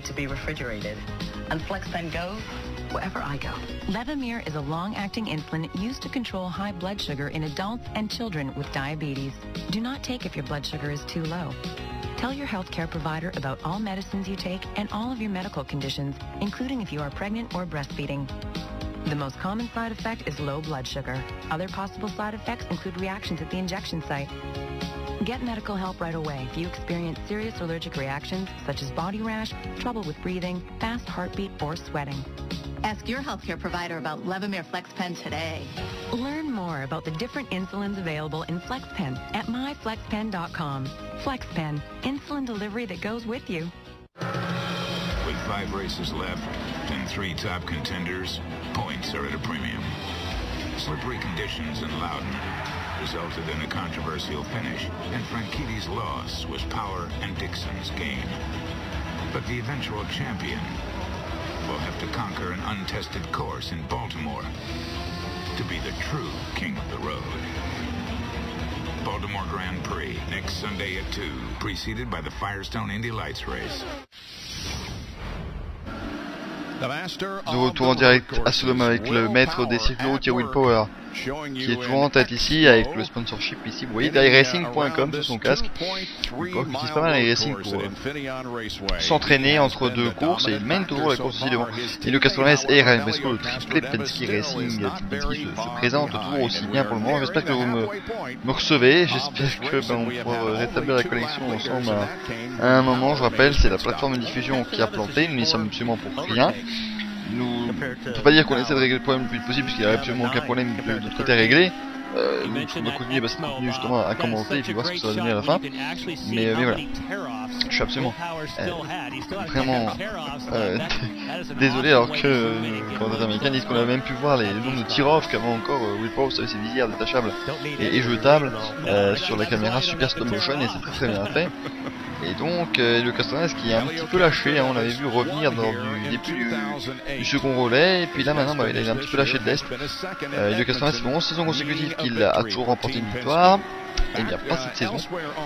to be refrigerated, and FlexPen goes wherever I go. Levemir is a long-acting insulin used to control high blood sugar in adults and children with diabetes. Do not take if your blood sugar is too low. Tell your healthcare provider about all medicines you take and all of your medical conditions, including if you are pregnant or breastfeeding. The most common side effect is low blood sugar. Other possible side effects include reactions at the injection site. Get medical help right away if you experience serious allergic reactions such as body rash, trouble with breathing, fast heartbeat, or sweating. Ask your healthcare provider about Levemir FlexPen today. Learn more about the different insulins available in FlexPen at myflexpen.com. FlexPen, insulin delivery that goes with you. With 5 races left and 3 top contenders, points are at a premium. Slippery conditions in Loudon resulted in a controversial finish, and Franchitti's loss was Power and Dixon's gain. But the eventual champion will have to conquer an untested course in Baltimore to be the true king of the road. Baltimore Grand Prix, next Sunday at 2, preceded by the Firestone Indy Lights race. De retour en direct à Sonoma avec le maître des circuits routiers Will Power, qui est toujours en tête ici avec le sponsorship ici. Vous voyez iRacing.com sur son casque. Will Power utilise pas mal iRacing pour s'entraîner entre 2 courses, et il mène toujours la course aussi devant. Et Lucas Torres et Ryan Briscoe, le triplé Penske Racing, Penske se présente toujours aussi bien pour le moment. J'espère que vous me recevez, j'espère que on pourra rétablir la connexion ensemble à un moment. Je rappelle, c'est la plateforme de diffusion qui a planté, nous n'y sommes absolument pour rien. On ne peut pas dire qu'on essaie de régler le problème le plus vite possible, puisqu'il n'y a absolument aucun problème de notre côté à régler. On va continuer justement à commenter et puis voir ce que ça va donner à la fin. Mais voilà, je suis absolument vraiment désolé, alors que les commentateurs américains disent qu'on a même pu voir les nombres de tir-off qu'avant encore Will Power, vous savez, ces visières détachables et jetables sur la caméra Super Stop Motion, et c'est très bien fait. Et donc le Castroneves qui est un petit peu lâché, hein, on l'avait vu revenir dans du début du second relais, et puis là maintenant il est un petit peu lâché de l'Est. Le Castroneves, c'est 11 saisons consécutives qu'il a toujours remporté une victoire, et bien pas cette saison.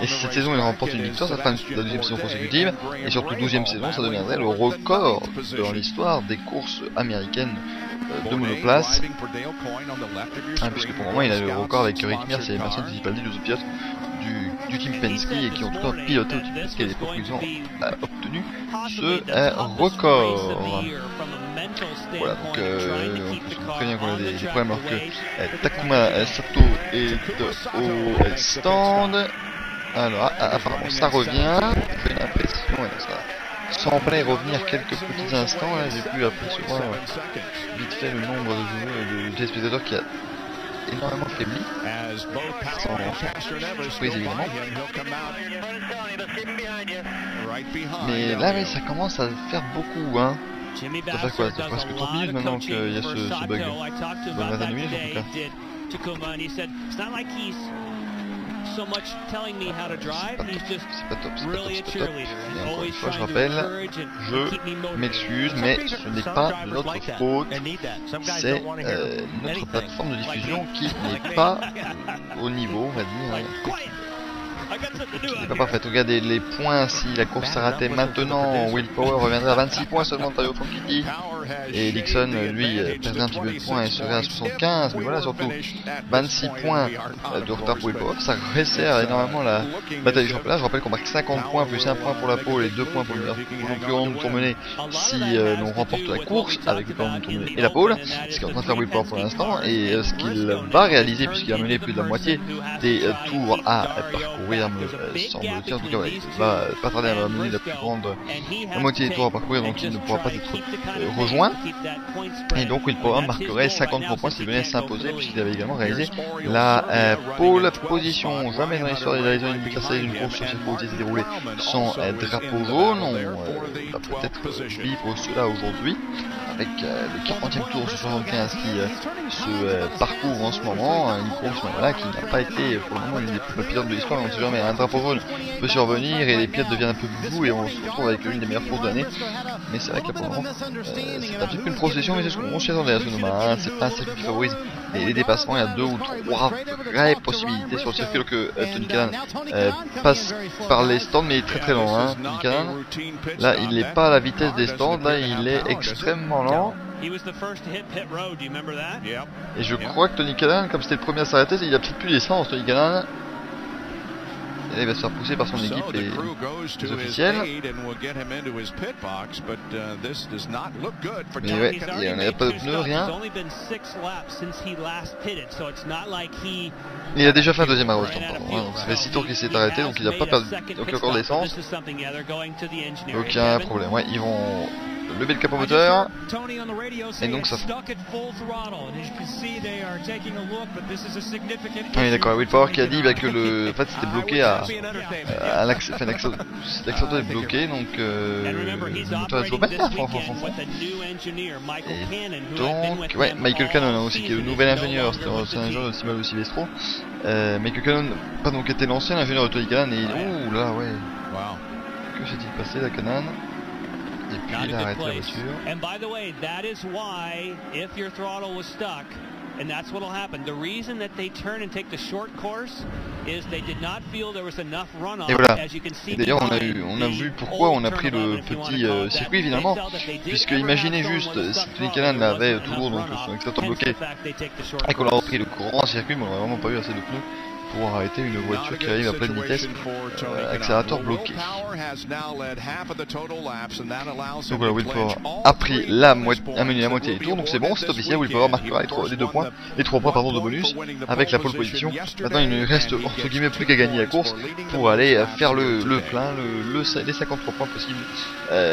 Et si cette saison il remporte une victoire, ça fera la deuxième saison consécutive, et surtout 12e saison, ça deviendrait le record dans l'histoire des courses américaines de monoplace, puisque pour le moment il a le record avec Rick Mears et Emerson Fittipaldi, deux pilotes du team Penske, et qui ont tout piloté au team Penske à l'époque où ils ont obtenu ce record. Voilà, donc on prévient qu'on a des problèmes alors que Takuma Sato est au stand. Alors apparemment ça revient, j'ai l'impression, ça semblait revenir quelques petits instants, là j'ai pu apercevoir vite fait le nombre de téléspectateurs qui a énormément faibli, sans surprise évidemment. Mais là oui, ça commence à faire beaucoup, hein. Ça fait quoi? Ça fait presque 30 minutes maintenant qu'il y a ce bug. Dans 20 minutes en tout cas. C'est pas top. Et encore une fois, je rappelle, je m'excuse, mais ce n'est pas de notre faute, c'est notre plateforme de diffusion qui n'est pas au niveau, on va dire, qui n'est pas parfaite. Regardez les points, si la course s'arrêtait maintenant, Will Power reviendrait à 26 points seulement de Tao Franchitti, et Dixon lui perdrait un petit peu de points et serait à 75, mais voilà, surtout 26 points de retard pour Will Power, ça resserre énormément la bataille du championnat. Je rappelle qu'on marque 50 points plus 1 point pour la pole et 2 points pour le plus grand nombre de tours menés si l'on remporte la course avec le plus grand nombre de tours menés et la pole, ce qu'est en train de faire Will Power pour l'instant, et ce qu'il va réaliser puisqu'il a mené plus de la moitié des tours à parcourir, me semble-t-il. En tout cas, ouais, il va pas tarder à mener la moitié des tours à parcourir, donc il ne pourra pas être rejoint. Et donc Will Power marquerait 53 points s'il venait à s'imposer, puisqu'il avait également réalisé la pole position. Jamais dans l'histoire des Arizona Indy une course sur cette route s'est déroulée sans drapeau jaune. On va peut-être vivre cela aujourd'hui avec le 40e tour sur 75 qui se parcourt en ce moment, une course voilà, qui n'a pas été pour le moment une des plus palpitantes de l'histoire. On ne sait jamais, un drapeau jaune peut survenir et les pilotes deviennent un peu boubou et on se retrouve avec l'une des meilleures courses de l'année. Mais c'est vrai que là pour le moment c'est un petit peu une procession, mais c'est ce qu'on s'y attendait à Sonoma, hein. C'est pas un circuit qui favorise les dépassements. Il y a 2 ou 3 vraies possibilités sur le circuit que Tony Kanaan passe par les stands, mais il est très très lent. Hein, Tony Kanaan. Là, il n'est pas à la vitesse des stands, là, il est extrêmement lent. Et je crois que Tony Kanaan, comme c'était le premier à s'arrêter, il a peut-être plus d'essence, Tony Kanaan. Et là, il va se faire pousser par son équipe et les officiels. Mais ouais, il n'y a pas de pneus, rien. Il a déjà fait un deuxième arrêt au stand, pardon. Hein, donc ça fait 6 tours qu'il s'est arrêté, donc il n'a pas perdu encore d'essence. Aucun problème, ouais, ils vont lever le capot moteur et donc ça oui d'accord, Will Power qui a dit bah, que le en fait c'était bloqué à l'accélérateur est bloqué, donc le moteur est toujours bien. Et donc ouais, Michael Cannon hein, aussi qui est le nouvel ingénieur, c'est un ingénieur de Simalo Silvestro. Michael Cannon pas donc était l'ancien ingénieur de Tony Kanaan et ouh là ouais, que s'est-il passé là Kanaan? Et puis il a arrêté la voiture. And by the way, that is why, if your throttle was stuck, and that's what will happen. The reason that they turn and take the short course is they did not feel there was enough runoff. Et voilà. As you can see. Et d'ailleurs, on a vu pourquoi on a pris le petit circuit finalement, puisque imaginez juste si Tony Kanaan avait toujours donc son accélérateur bloqué et qu'on a repris le grand circuit, mais on n'aurait vraiment pas eu assez de pneus pour arrêter une voiture qui arrive à pleine vitesse, accélérateur bloqué. Donc voilà, Will Power a pris la moitié des tours, donc c'est bon, c'est officiel. Will Power marquera les 3 points de bonus avec la pole position. Maintenant il ne reste entre guillemets plus qu'à gagner la course pour aller faire le plein, les 53 points possibles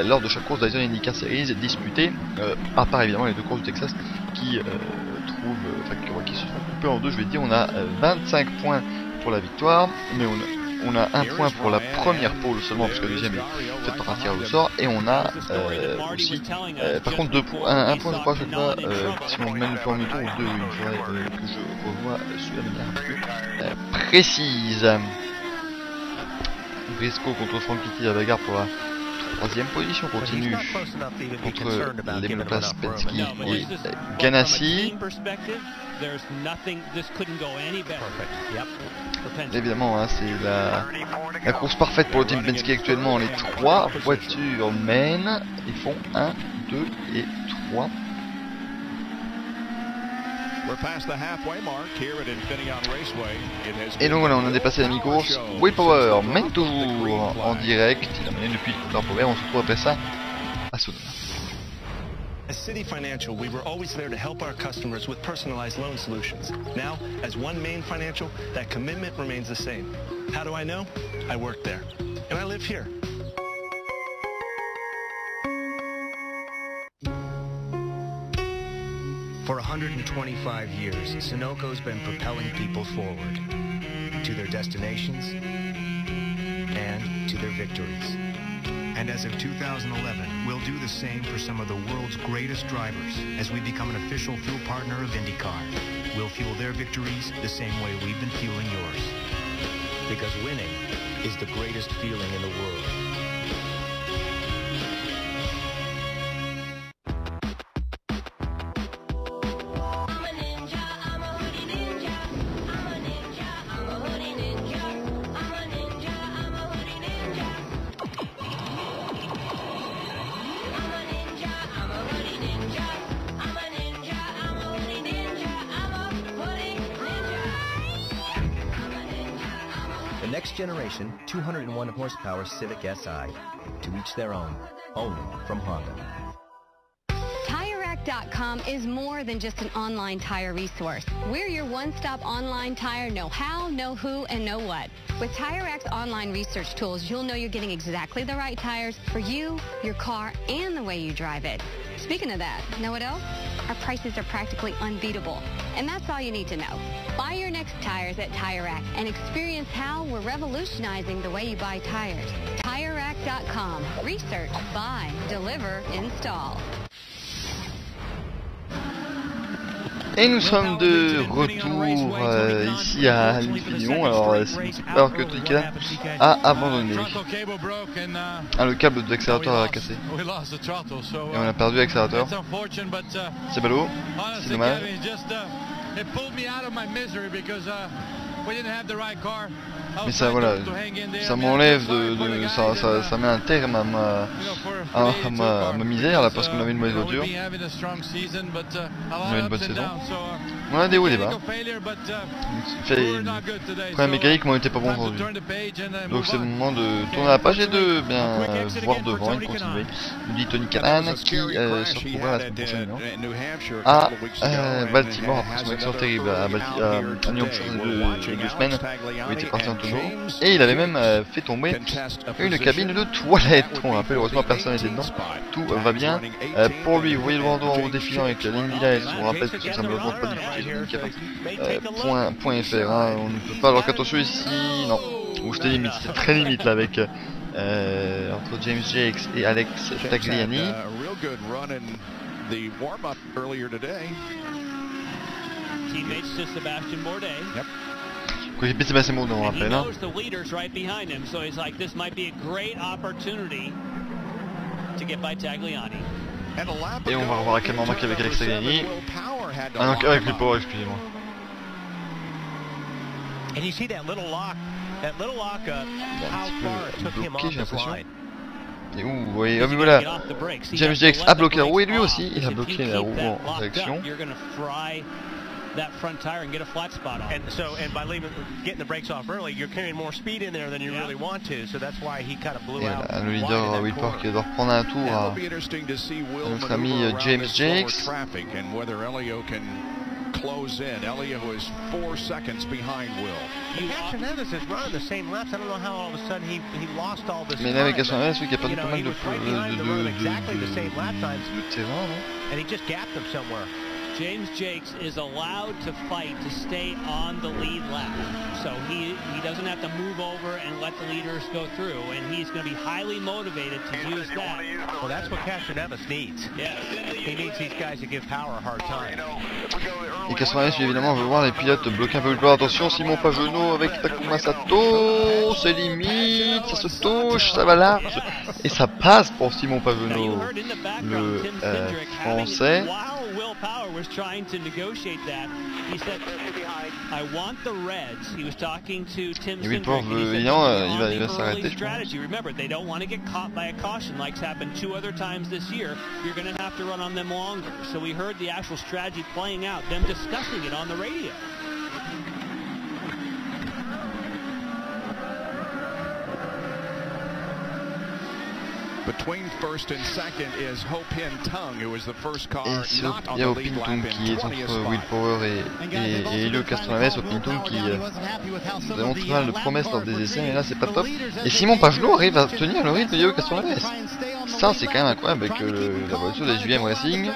lors de chaque course d'Aizen IndyCar Series disputée, à part évidemment les 2 courses du Texas qui qui se sont coupées en deux. Je vais dire, on a 25 points pour la victoire, mais on a 1 point pour la première pole seulement parce que la deuxième est faite par un tirage au sort, et on a aussi par contre 1 point je crois chaque fois si on mène le premier tour ou 2, il faudrait que je revoie celui-là de manière un peu précise. Briscoe contre Frank Kitty, la bagarre pour la 3ème position continue contre les monoplaces Penske et Ganassi. Évidemment, hein, c'est la course parfaite pour le team Penske actuellement. Les 3 voitures mènent et font 1, 2 et 3. Et donc voilà, on a dépassé la mi-course. Will Power mène toujours en direct. Il a mené depuis le couloir Power. On se retrouve après ça à Sonoma. As City Financial, we were always there to help our customers with personalized loan solutions. Now, as One Main Financial, that commitment remains the same. How do I know? I work there. And I live here. For 125 years, Sunoco's been propelling people forward to their destinations and to their victories. And as of 2011, we'll do the same for some of the world's greatest drivers as we become an official fuel partner of IndyCar. We'll fuel their victories the same way we've been fueling yours. Because winning is the greatest feeling in the world. Next generation 201 horsepower Civic Si. To each their own. Only from Honda. TireRack.com is more than just an online tire resource. We're your one-stop online tire know-how, know-who, and know-what. With TireRack's online research tools, you'll know you're getting exactly the right tires for you, your car, and the way you drive it. Speaking of that, know what else? Our prices are practically unbeatable. And that's all you need to know. Buy your next tires at Tire Rack and experience how we're revolutionizing the way you buy tires. TireRack.com. Research, buy, deliver, install. Et nous sommes de retour ici à l'Infinion. Alors c'est alors que Tony Kanaan a abandonné. Le câble de l'accélérateur a cassé. Et on a perdu l'accélérateur. C'est ballot, c'est dommage. Mais ça, voilà, ça m'enlève ça met un terme à ma misère là, parce qu'on avait une mauvaise voiture. On avait une bonne saison. On a des hauts et des bas. Les problèmes mécaniques m'ont été pas bons aujourd'hui. Donc c'est le moment de tourner la page et de bien voir devant et continuer. Nous dit Tony Callahan qui se retrouvera la semaine prochaine à Baltimore après son accident terrible à New Hampshire il y a 2 semaines où il était parti en tonneau. Et il avait même fait tomber une cabine de toilette. On rappelle, heureusement personne n'était dedans. Tout va bien pour lui. Vous voyez le bandeau en haut défilant avec l'Indy Lights. On rappelle que ça ne me pas diffusé sur .fr. Hein. On ne peut pas avoir qu'attention ici. Non. Ou c'était limite. C'était très limite là avec entre James Jakes et Alex Tagliani. Teammates to Sebastian Bourdais. Yep. Coéquipier Sébastien Bourdais, on rappelle. Hein. Et on va revoir à quel moment avec Alex Tagliani. Ah non, avec Will, excusez-moi. And you see that little lock, how far it took him off the line. Et où, vous voyez, oh, mais voilà, James Jakes a bloqué la roue et lui aussi, il a bloqué la roue en réaction. That front tire and get a flat spot on. And by getting the brakes off early, you're carrying more speed in there than you really want to. So that's why he kind of blew out. Le leader Will Power qui doit reprendre un tour à notre ami James Jakes. Close in. Elio is 4 seconds behind Will. Castroneves is running the same laps. I don't know how all of a sudden he lost all this time. Mais là avec Castroneves, oui, qu'il y a perdu pas mal de terrain, and he just gapped them somewhere. James Jakes is allowed to fight to stay on the lead lap. So he doesn't have to move over and let the leaders go through, and he's going to be highly motivated to use that. Well, that's what Castroneves needs. Yeah. He needs these guys to give Power a hard time. Et Castroneves, évidemment, veut voir les pilotes bloquer un peu le plan. Attention, Simon Pagenaud avec Takuma Sato, c'est limite, ça se touche, ça va large. Et ça passe pour Simon Pagenaud, le français. Power was trying to negotiate that. He said, I want the Reds. He was talking to Tim Cindric. Il va s'arrêter. Strategy. Remember, they don't want to get caught by a caution like's happened 2 other times this year. You're going to have to run on them longer. So we heard the actual strategy playing out, them discussing it on the radio. Between first and second is Ho Pin Tung, who was the first car not on the lead lap qui est entre Will Power et Elio Castroneves. Ho Pin Tung qui démontre mal de promesses lors des essais, mais là c'est pas top. Et Simon Pagenaud arrive à tenir le rythme d'Elio Castroneves. Ça c'est quand même incroyable avec la voiture de JVM Racing.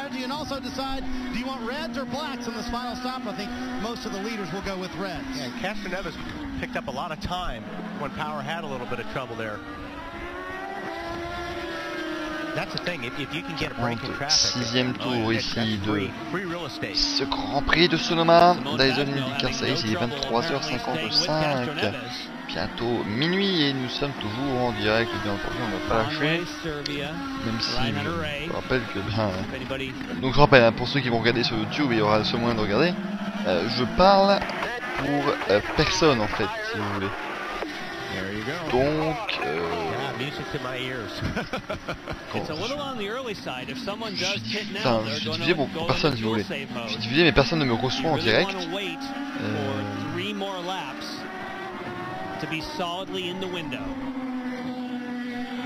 Castroneves picked up a lot of time when Power had a little bit of trouble there. That's the thing. If you can get a break in traffic, 6e tour ici de ce Grand Prix de Sonoma, Dyson IndyCar Series. Il est 23h55, bientôt minuit et nous sommes toujours en direct. Bien entendu, on va pas lâcher, même si je rappelle que donc je rappelle, hein, pour ceux qui vont regarder sur YouTube, il y aura ce moyen de regarder. Je parle pour personne en fait, si vous voulez. Donc, je suis diffusé pour personne si vous voulez. Je suis diffusé mais personne ne me reçoit en direct.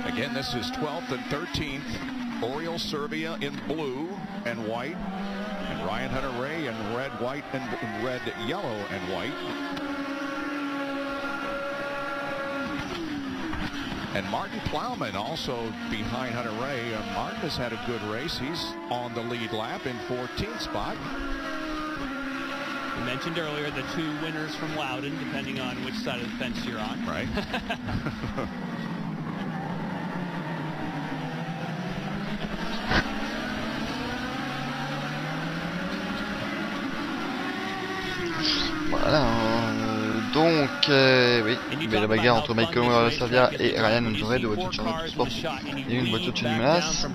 Again, this is 12th and 13th. Oriol Servia in blue and white, and Ryan Hunter-Reay in red, white, and red, yellow, and white. And Martin Plowman also behind Hunter-Reay. Martin has had a good race. He's on the lead lap in 14th spot. We mentioned earlier the 2 winners from Loudon, depending on which side of the fence you're on. Right. Voilà. Donc, oui, mais la bagarre entre Michael Servia et Ryan Hunter-Reay, 2 voitures de Charlotte Sport et une voiture de chez Nimelas.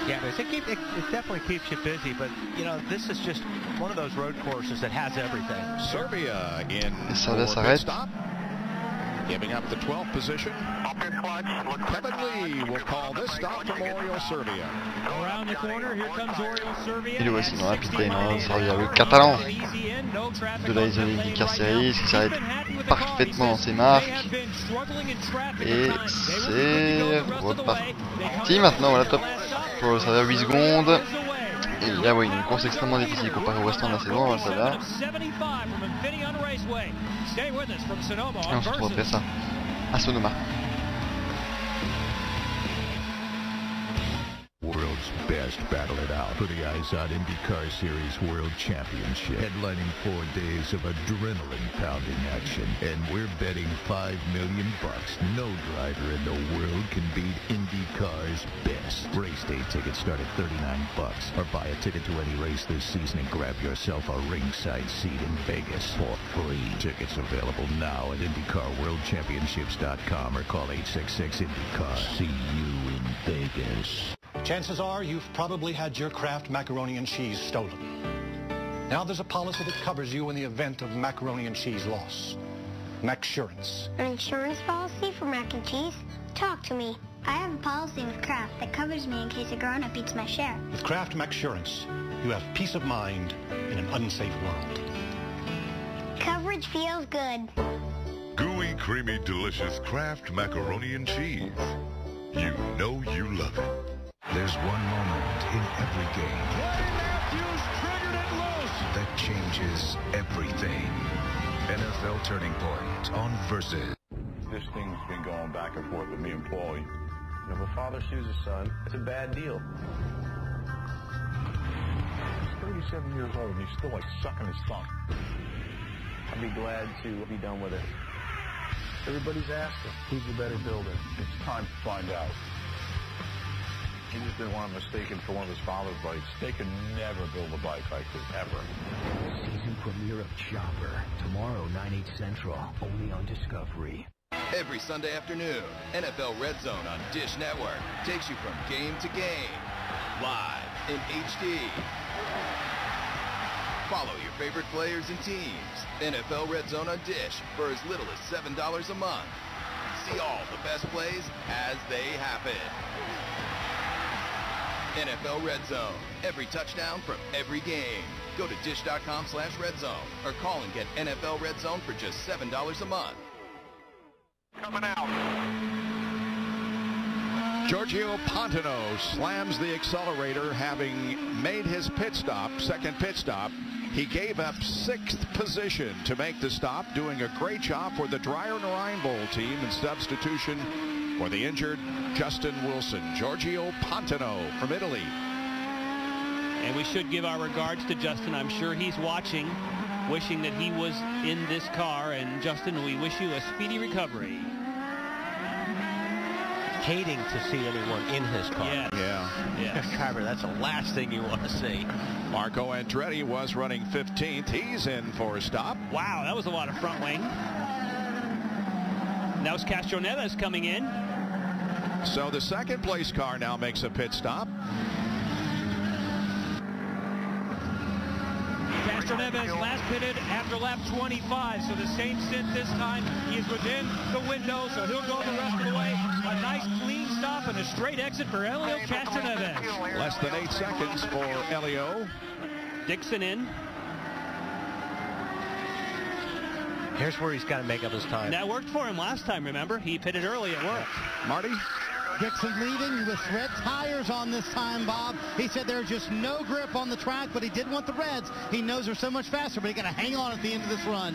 Yeah, but it definitely keeps you busy, but, you know, this is just one of those road courses that has everything. Serbia in Serbia pit stop, giving up the 12th position. Kevin Lee will call this stop from Oriol Serbia. Around the corner, here comes Oriol Serbia. Il est aussi dans la piste, ça veut dire le catalan de la IndyCar Series qui s'arrête parfaitement dans ses marques. Et c'est reparti maintenant, voilà, top. Ça va 8 secondes. Et là, oui, une course extrêmement difficile comparée au restant de la saison, hein, ça va. Et on se retrouve après ça à Sonoma. World's best battle it out for the IZOD IndyCar Series World Championship, headlining 4 days of adrenaline-pounding action, and we're betting $5 million. No driver in the world can beat IndyCar's best. Race day tickets start at $39, or buy a ticket to any race this season and grab yourself a ringside seat in Vegas for free. Tickets available now at IndyCarWorldChampionships.com or call 866-INDYCAR. See you in Vegas. Chances are you've probably had your Kraft macaroni and cheese stolen. Now there's a policy that covers you in the event of macaroni and cheese loss. MacSurance. An insurance policy for mac and cheese? Talk to me. I have a policy with Kraft that covers me in case a grown-up eats my share. With Kraft MacSurance, you have peace of mind in an unsafe world. Coverage feels good. Gooey, creamy, delicious Kraft macaroni and cheese. You know you love it. There's one moment in every game that changes everything. NFL Turning Point on Versus. This thing's been going back and forth with me and Paulie. If a father sues his son, it's a bad deal. He's 37 years old and he's still like sucking his thumb. I'd be glad to be done with it. Everybody's asking, who's the better builder? It's time to find out. He just didn't want him mistaken for one of his father's bikes. They could never build a bike like this, ever. Season premiere of Chopper. Tomorrow, 9/8 Central, only on Discovery. Every Sunday afternoon, NFL Red Zone on Dish Network takes you from game to game, live in HD. Follow your favorite players and teams. NFL Red Zone on Dish for as little as $7 a month. See all the best plays as they happen. NFL Red Zone. Every touchdown from every game. Go to dish.com/redzone or call and get NFL Red Zone for just $7 a month. Coming out. Giorgio Pontano slams the accelerator, having made his pit stop, second pit stop. He gave up 6th position to make the stop, doing a great job for the Dreyer and Reinbold team in substitution for the injured Justin Wilson. Giorgio Pontano from Italy. And we should give our regards to Justin. I'm sure he's watching, wishing that he was in this car. And Justin, we wish you a speedy recovery. Hating to see anyone in his car. Yes. Yeah. Driver, that's the last thing you want to see. Marco Andretti was running 15th. He's in for a stop. Wow, that was a lot of front wing. Now it's Castroneves coming in. So the second place car now makes a pit stop. Castroneves last pitted after lap 25, so the same stint this time. He is within the window, so he'll go the rest of the way. A nice clean stop and a straight exit for Helio Castroneves. Less than 8 seconds for Helio. Dixon in. Here's where he's got to make up his time. That worked for him last time, remember? He pitted early, it worked. Marty? Dixon leading with red tires on this time, Bob. He said there's just no grip on the track, but he did want the reds. He knows they're so much faster, but he got to hang on at the end of this run.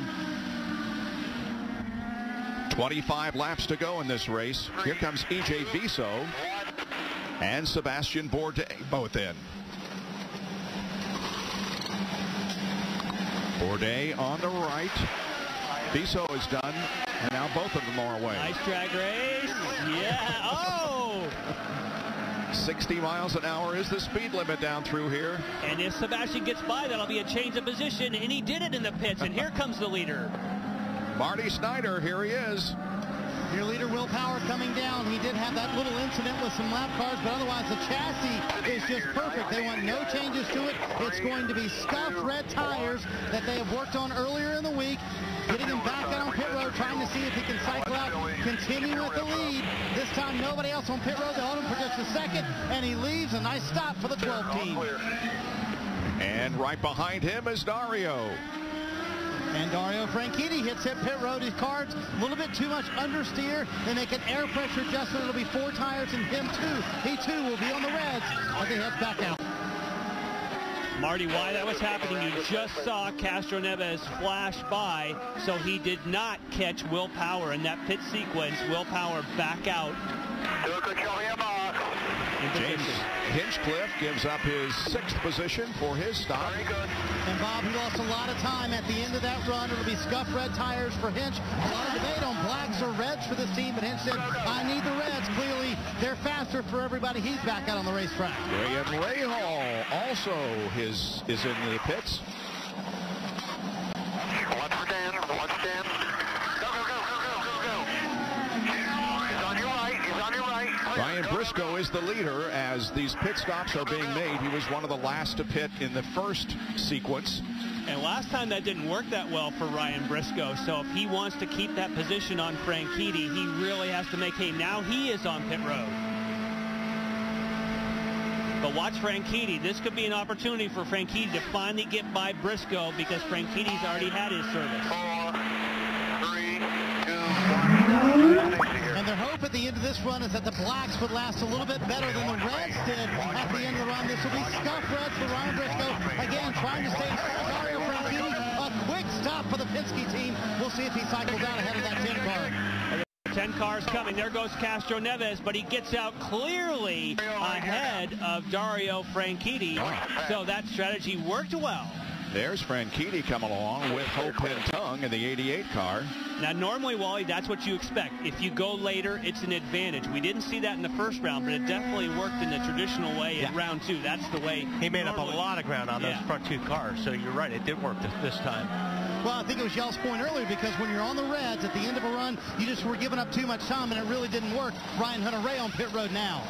25 laps to go in this race. Here comes E.J. Viso and Sebastian Bourdais, both in. Bourdais on the right. Viso is done, and now both of them are away. Nice drag race. Yeah. Oh! 60 miles an hour is the speed limit down through here. And if Sebastian gets by, that'll be a change of position, and he did it in the pits, and here comes the leader. Marty Snyder, here he is. Your leader, Will Power, coming down. He did have that little incident with some lap cars, but otherwise the chassis is just perfect. They want no changes to it. It's going to be scuffed red tires that they have worked on earlier in the week. Getting him back out on pit road, trying to see if he can cycle out, continue with the lead. This time nobody else on pit road. They hold him for just a second, and he leaves. A nice stop for the 12 team. And right behind him is Dario. And Dario Franchitti hits at pit road. His car's a little bit too much understeer. They make an air pressure adjustment. It'll be 4 tires and him too. He too will be on the reds as he heads back out. Marty, why that was happening, you just saw Castroneves flash by, so he did not catch Will Power in that pit sequence. Will Power back out. James Hinchcliffe gives up his 6th position for his stop. And Bob, he lost a lot of time at the end of that run. It'll be scuffed red tires for Hinch. A lot of debate on blacks or reds for this team, but Hinch said, I need the reds. Clearly, they're faster for everybody. He's back out on the racetrack. Graham Rahal also is in the pits. Watch stand. Ryan Briscoe is the leader as these pit stops are being made. He was one of the last to pit in the first sequence. And last time that didn't work that well for Ryan Briscoe, so if he wants to keep that position on Franchitti, he really has to make hay. Now he is on pit road. But watch Franchitti. This could be an opportunity for Franchitti to finally get by Briscoe because Franchitti's already had his service. 4, 3, 2, 1. And their hope at the end of this run is that the blacks would last a little bit better than the reds did at the end of the run. This will be scuffed reds for Ryan Briscoe. Again, trying to stay Dario Franchitti. A quick stop for the Penske team. We'll see if he cycles out ahead of that 10 car. 10 cars coming. There goes Castroneves, but he gets out clearly ahead of Dario Franchitti. So that strategy worked well. There's Franchitti coming along with Ho Pin Tung in the 88 car. Now, normally, Wally, that's what you expect. If you go later, it's an advantage. We didn't see that in the first round, but it definitely worked in the traditional way in round 2. That's the way. He made up a lot of ground on those front 2 cars, so you're right. It did work this time. Well, I think it was y'all's point earlier because when you're on the reds at the end of a run, you just were giving up too much time, and it really didn't work. Ryan Hunter-Reay on pit road now.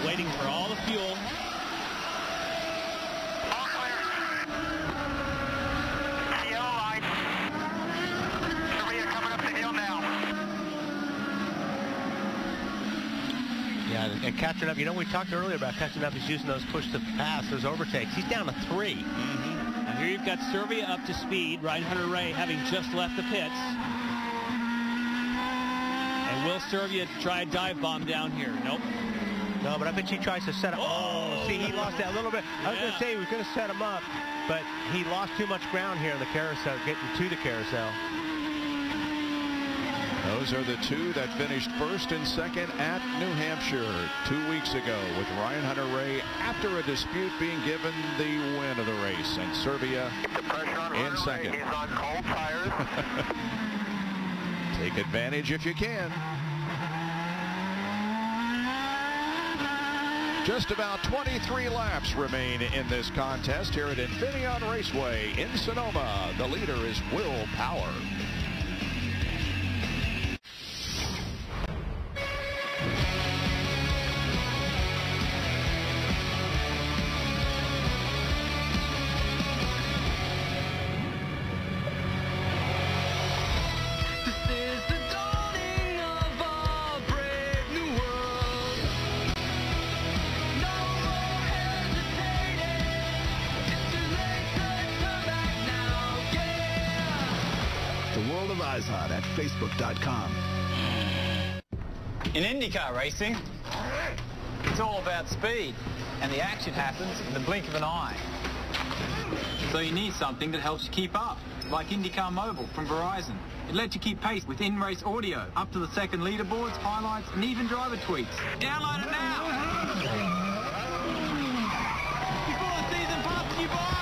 Waiting for all the fuel. All clear. Yellow light. Korea coming up the hill now. Yeah, and catching up. You know, we talked earlier about catching up. He's using those push to pass, those overtakes. He's down to 3. Now here you've got Servia up to speed. Ryan Hunter-Reay having just left the pits. And will Servia try a dive bomb down here? Nope. No, but I bet he tries to set up. Oh, see, he lost that little bit. I was going to say he was going to set him up, but he lost too much ground here in the carousel, getting to the carousel. Those are the 2 that finished first and second at New Hampshire 2 weeks ago, with Ryan Hunter-Reay after a dispute being given the win of the race, and Servia in second. He's on cold tires. Take advantage if you can. Just about 23 laps remain in this contest here at Infineon Raceway in Sonoma. The leader is Will Power. At Facebook.com. In IndyCar racing, it's all about speed, and the action happens in the blink of an eye. So you need something that helps you keep up, like IndyCar Mobile from Verizon. It lets you keep pace with in-race audio, up to the second leaderboards, highlights, and even driver tweets. Download it now! Before the season passes you by!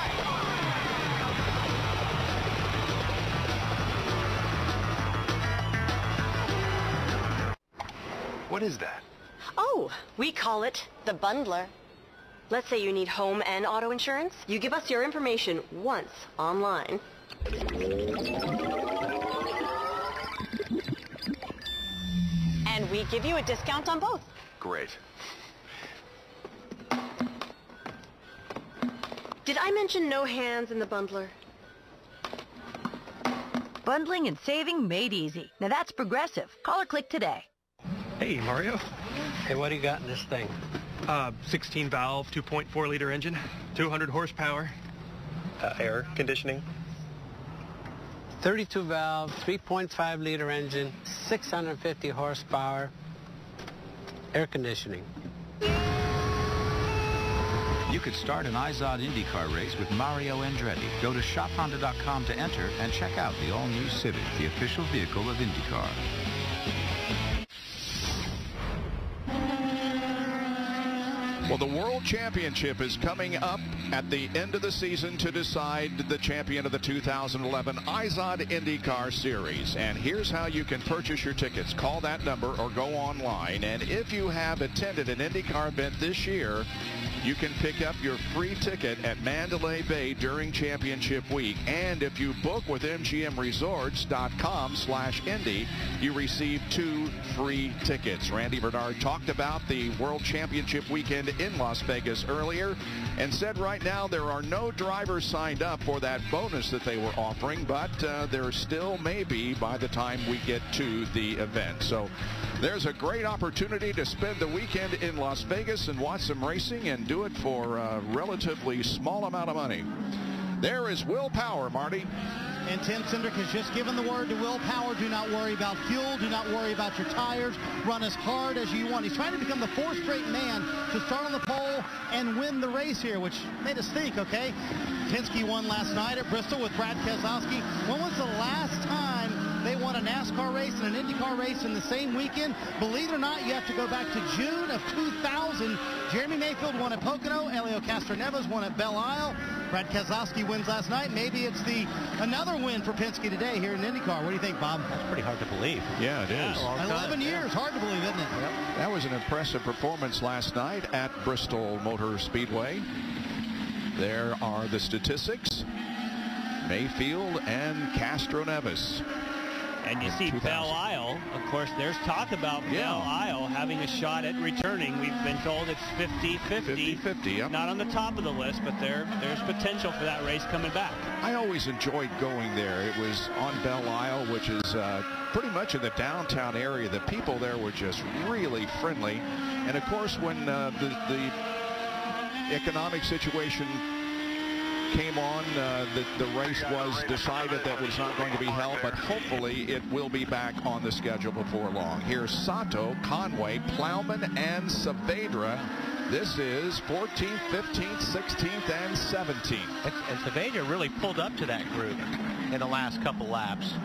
What is that? Oh, we call it the bundler. Let's say you need home and auto insurance. You give us your information once online. And we give you a discount on both. Great. Did I mention no hands in the bundler? Bundling and saving made easy. Now that's Progressive. Call or click today. Hey, Mario. Hey, what do you got in this thing? 16 valve, 2.4 liter engine, 200 horsepower. Air conditioning. 32 valve, 3.5 liter engine, 650 horsepower, air conditioning. You could start an IZOD IndyCar race with Mario Andretti. Go to shophonda.com to enter and check out the all-new Civic, the official vehicle of IndyCar. Well, the World Championship is coming up at the end of the season to decide the champion of the 2011 IZOD IndyCar Series. And here's how you can purchase your tickets. Call that number or go online. And if you have attended an IndyCar event this year, you can pick up your free ticket at Mandalay Bay during Championship Week. And if you book with MGMResorts.com/Indy, you receive 2 free tickets. Randy Bernard talked about the World Championship weekend in Las Vegas earlier and said right now there are no drivers signed up for that bonus that they were offering, but there still may be by the time we get to the event. So there's a great opportunity to spend the weekend in Las Vegas and watch some racing and do it for a relatively small amount of money. There is Will Power, Marty. And Tim Cindric has just given the word to Will Power. Do not worry about fuel. Do not worry about your tires. Run as hard as you want. He's trying to become the 4th straight man to start on the pole and win the race here, which made us think, okay? Penske won last night at Bristol with Brad Keselowski. When was the last time they won a NASCAR race and an IndyCar race in the same weekend? Believe it or not, you have to go back to June of 2000. Jeremy Mayfield won at Pocono. Helio Castroneves won at Belle Isle. Brad Keselowski wins last night. Maybe it's another win for Penske today here in IndyCar. What do you think, Bob? That's pretty hard to believe. Yeah, it is. 11 years. Hard to believe, isn't it? Yep. That was an impressive performance last night at Bristol Motor Speedway. There are the statistics. Mayfield and Castroneves. And you see Belle Isle, of course, there's talk about Belle Isle having a shot at returning. We've been told it's 50-50. 50-50, yep. Not on the top of the list, but there's potential for that race coming back. I always enjoyed going there. It was on Belle Isle, which is pretty much in the downtown area. The people there were just really friendly. And, of course, when the economic situation came on, the race was decided that was not going to be held, but hopefully it will be back on the schedule before long. Here's Sato, Conway, Plowman, and Saavedra. This is 14th, 15th, 16th, and 17th. And Saavedra really pulled up to that group in the last couple laps.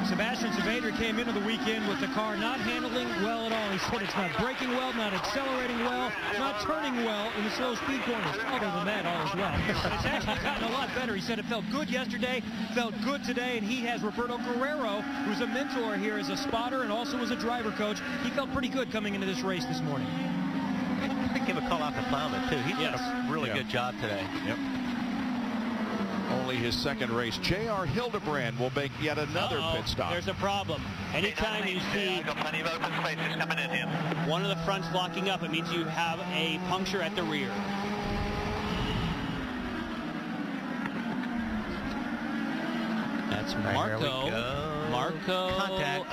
Sebastian Saavedra came into the weekend with the car not handling well at all. He said it's not braking well, not accelerating well, not turning well in the slow speed corners. Other than that, all is well. It's actually gotten a lot better. He said it felt good yesterday, felt good today, and he has Roberto Guerrero, who's a mentor here as a spotter and also as a driver coach. He felt pretty good coming into this race this morning. I think give a call out to Plowman, too. He's done a really good job today. Yep. Only his second race. J.R. Hildebrand will make yet another pit stop. There's a problem. Anytime you see one of the fronts locking up, it means you have a puncture at the rear. That's Marco. Marco. Contact.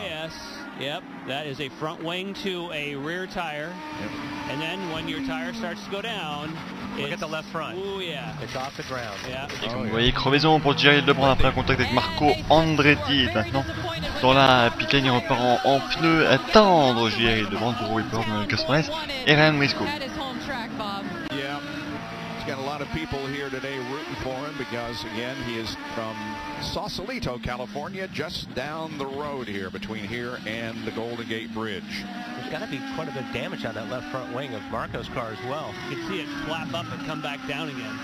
Yes. Yep. That is a front wing to a rear tire. Yep. And then when your tire starts to go down, look at the left front. Oh yeah. It's off the ground. Yeah. Et comme vous voyez, crevaison pour J.R. Hildebrand après un contact avec Marco Andretti est maintenant dans la pit lane. Il repart en pneu à tendre. J.R. Hildebrand pour Will Power, Castroneves et Ryan Briscoe. Yeah. He's got a lot of people here today rooting for him because, again, he is from Sausalito, California, just down the road here between here and the Golden Gate Bridge. There's got to be quite a bit of damage on that left front wing of Marco's car as well. You can see it flap up and come back down again.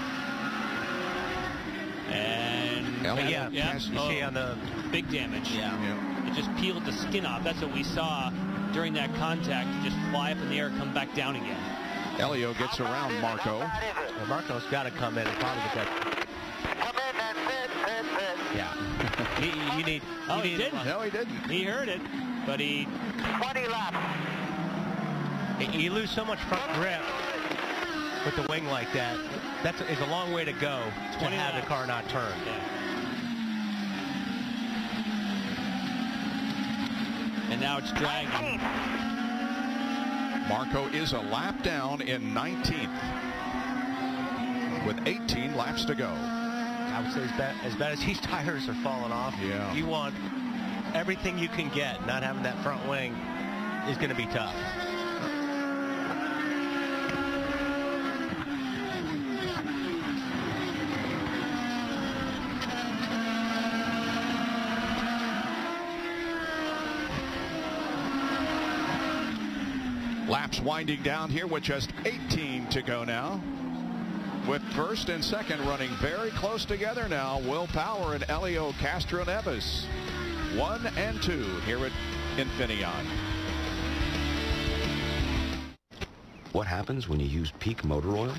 And you see on the big damage. Yeah. It just peeled the skin off. That's what we saw during that contact to just fly up in the air and come back down again. Elio gets around Marco. Well, Marco's got to come in and probably get that. Yeah. You need. Oh, he didn't. No, he didn't. He heard it, but he. 20 laps. You lose so much front grip with the wing like that. That's a long way to go to have the car not turn. Yeah. And now it's dragging. Marco is a lap down in 19th with 18 laps to go. I would say as bad as these tires are falling off, you want everything you can get. Not having that front wing is going to be tough. Laps winding down here with just 18 to go now. With first and second running very close together now. Will Power and Elio Castroneves. 1 and 2 here at Infineon. What happens when you use Peak motor oil?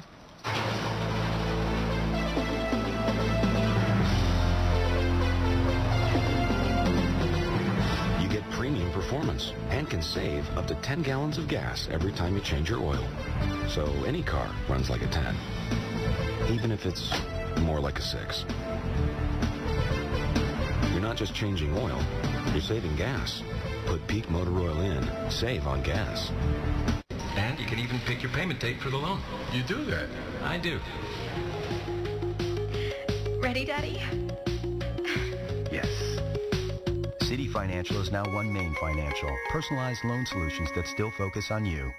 You get premium performance and can save up to 10 gallons of gas every time you change your oil. So any car runs like a 10. Even if it's more like a 6. You're not just changing oil, you're saving gas. Put Peak motor oil in, save on gas. And you can even pick your payment date for the loan. You do that? I do. Ready, Daddy? Yes. City Financial is now One Main Financial. Personalized loan solutions that still focus on you.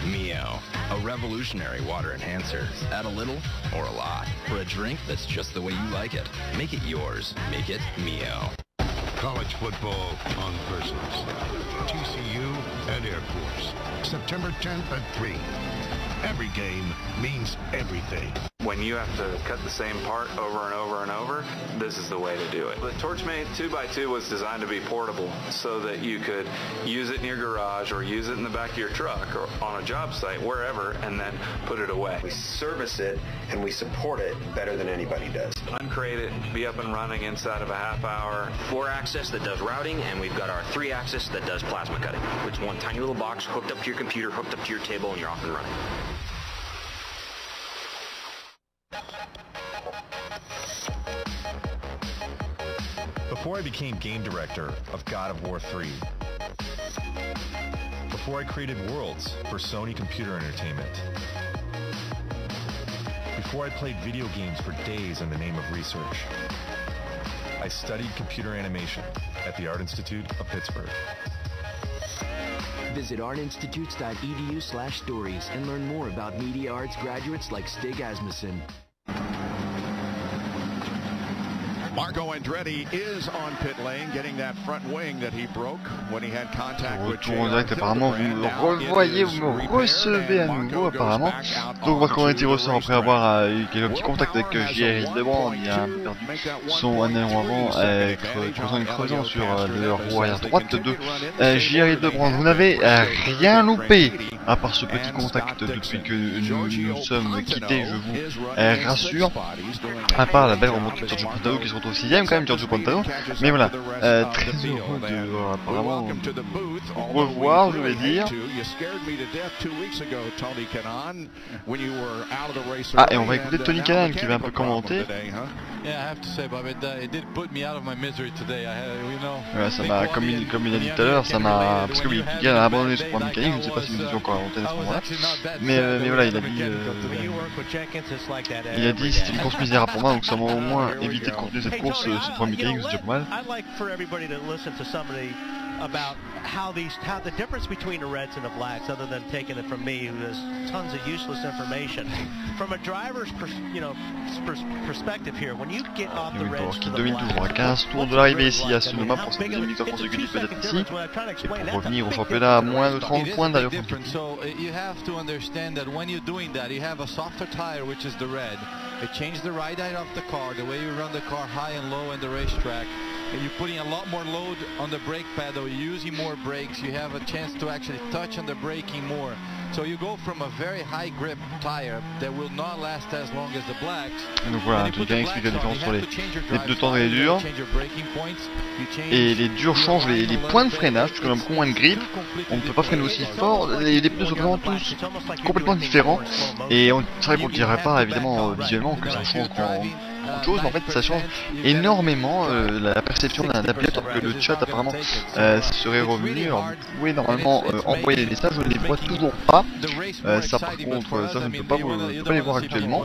Mio, a revolutionary water enhancer. Add a little or a lot for a drink that's just the way you like it. Make it yours. Make it Mio. College football on Versus. TCU and Air Force. September 10th at 3. Every game means everything. When you have to cut the same part over and over and over, this is the way to do it. The Torchmate 2x2 was designed to be portable so that you could use it in your garage or use it in the back of your truck or on a job site, wherever, and then put it away. We service it and we support it better than anybody does. Uncrate it, be up and running inside of a half hour. 4-axis that does routing, and we've got our 3-axis that does plasma cutting. It's one tiny little box hooked up to your computer, hooked up to your table, and you're off and running. Before I became game director of God of War 3, before I created Worlds for Sony Computer Entertainment, before I played video games for days in the name of research, I studied computer animation at the Art Institute of Pittsburgh. Visit artinstitutes.edu/stories and learn more about media arts graduates like Stig Asmussen. Marco Andretti is on pit lane, getting that front wing that he broke when he had contact with Retour en direct, apparemment vous me revoyez, vous me recevez à nouveau apparemment. Donc Marco Andretti ressort après avoir eu quelques petits contacts avec J.R. Hildebrand. Il a perdu son aileron avant, creusant sur le roue arrière droite de J.R. Hildebrand. Vous n'avez rien loupé, à part ce petit contact depuis que nous sommes quittés, je vous rassure. À part la belle remontée de Giorgio Pantano qui se retrouve 6ème quand même, Giorgio Pantano. Mais voilà, très heureux de apparemment revoir, je vais dire. Ah, et on va écouter Tony Kanaan qui va un peu commenter. Voilà, ça m'a, comme il a dit tout à l'heure, ça m'a, parce que oui, Kanaan a abandonné son point mécanique, je ne sais pas si nous étions encore à l'antenne à ce moment-là, mais voilà, il a dit c'était une course misérable pour moi, donc ça m'a au moins évité de continuer cette course, ce point mécanique, c'est déjà pas mal. About how the difference between the reds and the blacks, other than taking it from me, who has tons of useless information. From a driver's perspective here, when you get off the reds to the blacks, 15 tours de l'arrivée ici à Sonoma pour cette deuxième victoire consécutive peut-être ici, et pour revenir au championnat à moins de 30 points d'ailleurs. So you have to understand that when you're doing that, you have a softer tire, which is the red, It changed the ride height of the car, the way you run the car high and low in the racetrack. And you're putting a lot more load on the brake pedal, you're using more brakes, you have a chance to actually touch on the braking more. So you go from a very high grip tire that will not last as long as the blacks. Donc voilà, tu viens expliquer la différence entre les pneus tendres et les durs. Et les durs changent les points de freinage, parce qu'on a beaucoup moins de grip, on ne peut pas freiner aussi fort, les pneus sont vraiment tous complètement différents. Et c'est vrai qu'on ne dirait pas évidemment visuellement que ça change grand chose, mais en fait ça change énormément la perception d'un pilote, alors que le chat apparemment serait revenu. Alors vous pouvez normalement envoyer des messages, je ne les vois toujours pas. Ça par contre, ça je ne peux pas les voir actuellement.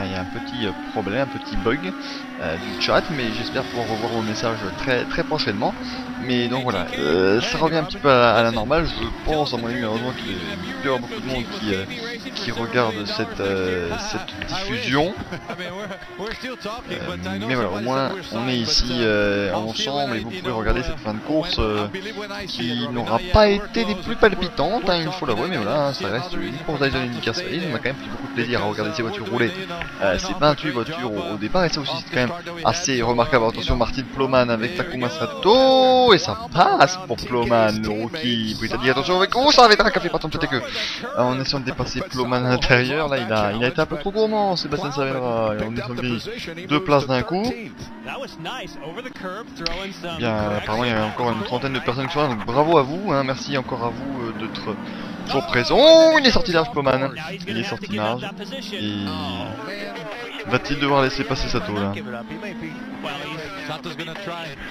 Il y a un petit problème, un petit bug du chat, mais j'espère pouvoir revoir vos messages très prochainement. Mais donc voilà, ça revient un petit peu à la normale. Je pense, à mon avis, malheureusement, qu'il y aura beaucoup de monde qui regarde cette diffusion. Mais voilà, au moins on est ici ensemble et vous pouvez regarder cette fin de course qui n'aura pas été des plus palpitantes, hein, il faut l'avouer, mais voilà, ça reste une course d'IndyCar Series. On a quand même pris beaucoup de plaisir à regarder ces voitures rouler. Ces 28 voitures au départ, et ça aussi c'est quand même assez remarquable. Attention, Martin Ploman avec Takuma Sato, et ça passe pour Ploman, le rookie britannique. Attention avec Saavedra qui a fait pas tant de que en essayant de dépasser Ploman à l'intérieur. Là il a été un peu trop gourmand, Sébastien Saavedra, on est sur 2 places d'un coup. Bien, apparemment il y a encore une trentaine de personnes qui sont là, donc bravo à vous, hein, merci encore à vous d'être toujours présent. Oh, il est sorti large Ploman, il est sorti large. Et va-t-il devoir laisser passer Sato là?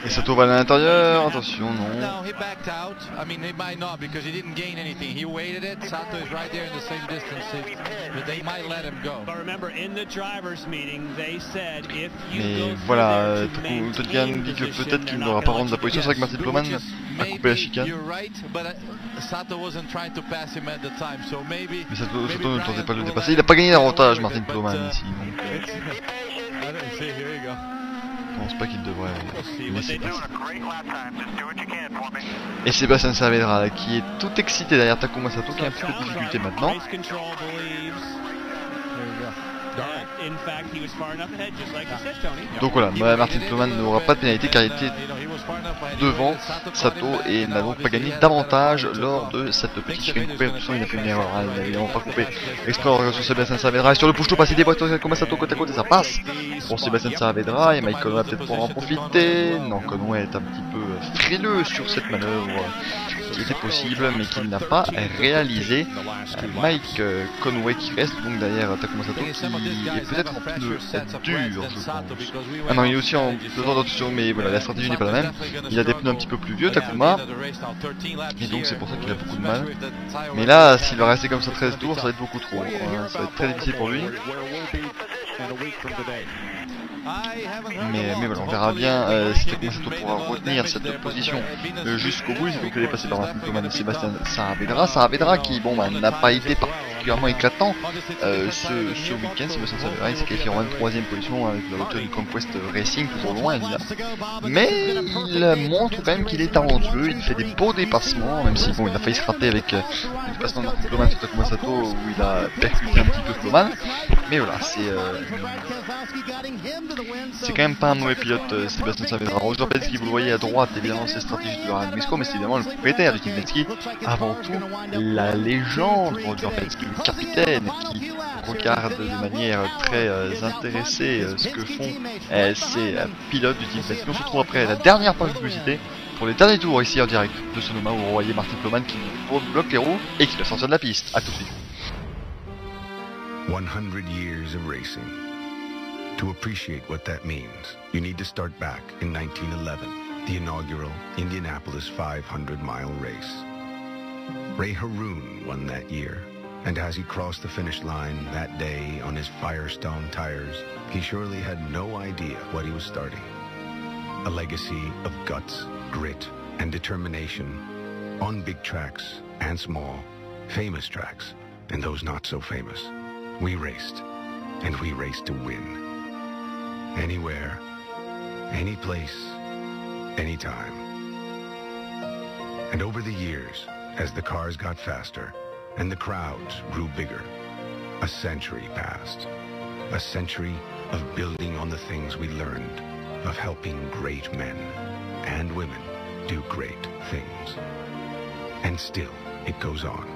Et Sato va à l'intérieur, attention, non. Mais voilà, Totgan dit que peut-être qu'il n'aura pas rendu la position. C'est vrai que Martin Ploman a coupé la chicane. Mais Sato ne tentait pas de le dépasser. Il n'a pas gagné l'avantage, Martin Ploman ici. Donc, je pense pas qu'il devrait laisser passer. Et Sébastien Saavedra qui est tout excité derrière Takuma Sato, qui a un petit peu de difficulté maintenant. Donc voilà, Martin Ploman n'aura pas de pénalité car il était devant Sato et n'a donc pas gagné d'avantage lors de cette petite chicane coupée. De toute façon, il a fait une erreur, hein, il n'a évidemment pas coupé explore sur Sébastien Saavedra. Et sur le push-to, passer des voitures comme Sato côte à côte et ça passe pour Sébastien Saavedra. Et Mike Conway va peut-être pouvoir en profiter. Non, Conway est un petit peu frileux sur cette manœuvre qui était possible mais qu'il n'a pas réalisé. Mike Conway qui reste donc derrière Takuma Sato, qui est peut-être en pneu dur, je pense. Ah non, il est aussi en pneu d'attention, mais voilà, la stratégie n'est pas la même. Il a des pneus un petit peu plus vieux, Takuma, et donc c'est pour ça qu'il a beaucoup de mal. Mais là, s'il va rester comme ça 13 tours, ça va être beaucoup trop. Ça va être très difficile pour lui. Mais voilà, on verra bien si Takuma Sato pourra retenir cette position jusqu'au bout. Donc il est passé par Martin Ploman et Sébastien Saavedra. Saavedra qui n'a pas été particulièrement éclatant ce week-end. Sébastien Saavedra il s'est qualifié en 23e position avec la voiture du Conquest Racing, toujours loin évidemment. Mais il montre quand même qu'il est talentueux, il fait des beaux dépassements, même si bon, il a failli se rater avec le dépassement de Martin Ploman sur Takuma Sato où il a percuté un petit peu Ploman. Mais voilà, c'est quand même pas un mauvais pilote, Sébastien Saavedra. Roger Penske, vous le voyez à droite, évidemment c'est stratégique de Laurent Mexico, mais c'est évidemment le propriétaire du team Penske, avant tout la légende Roger Penske, le capitaine qui regarde de manière très intéressée ce que font ces pilotes du team Penske. On se retrouve après la dernière page de publicité pour les derniers tours ici en direct de Sonoma où vous voyez Martin Ploman qui bloque les roues et qui doit sortir de la piste. A tout de suite. 100 years of racing. To appreciate what that means, you need to start back in 1911, the inaugural Indianapolis 500-mile race. Ray Haroon won that year, and as he crossed the finish line that day on his Firestone tires, he surely had no idea what he was starting. A legacy of guts, grit, and determination on big tracks and small, famous tracks, and those not so famous. We raced, and we raced to win. Anywhere, any place, anytime. And over the years, as the cars got faster and the crowds grew bigger, a century passed. A century of building on the things we learned, of helping great men and women do great things. And still, it goes on.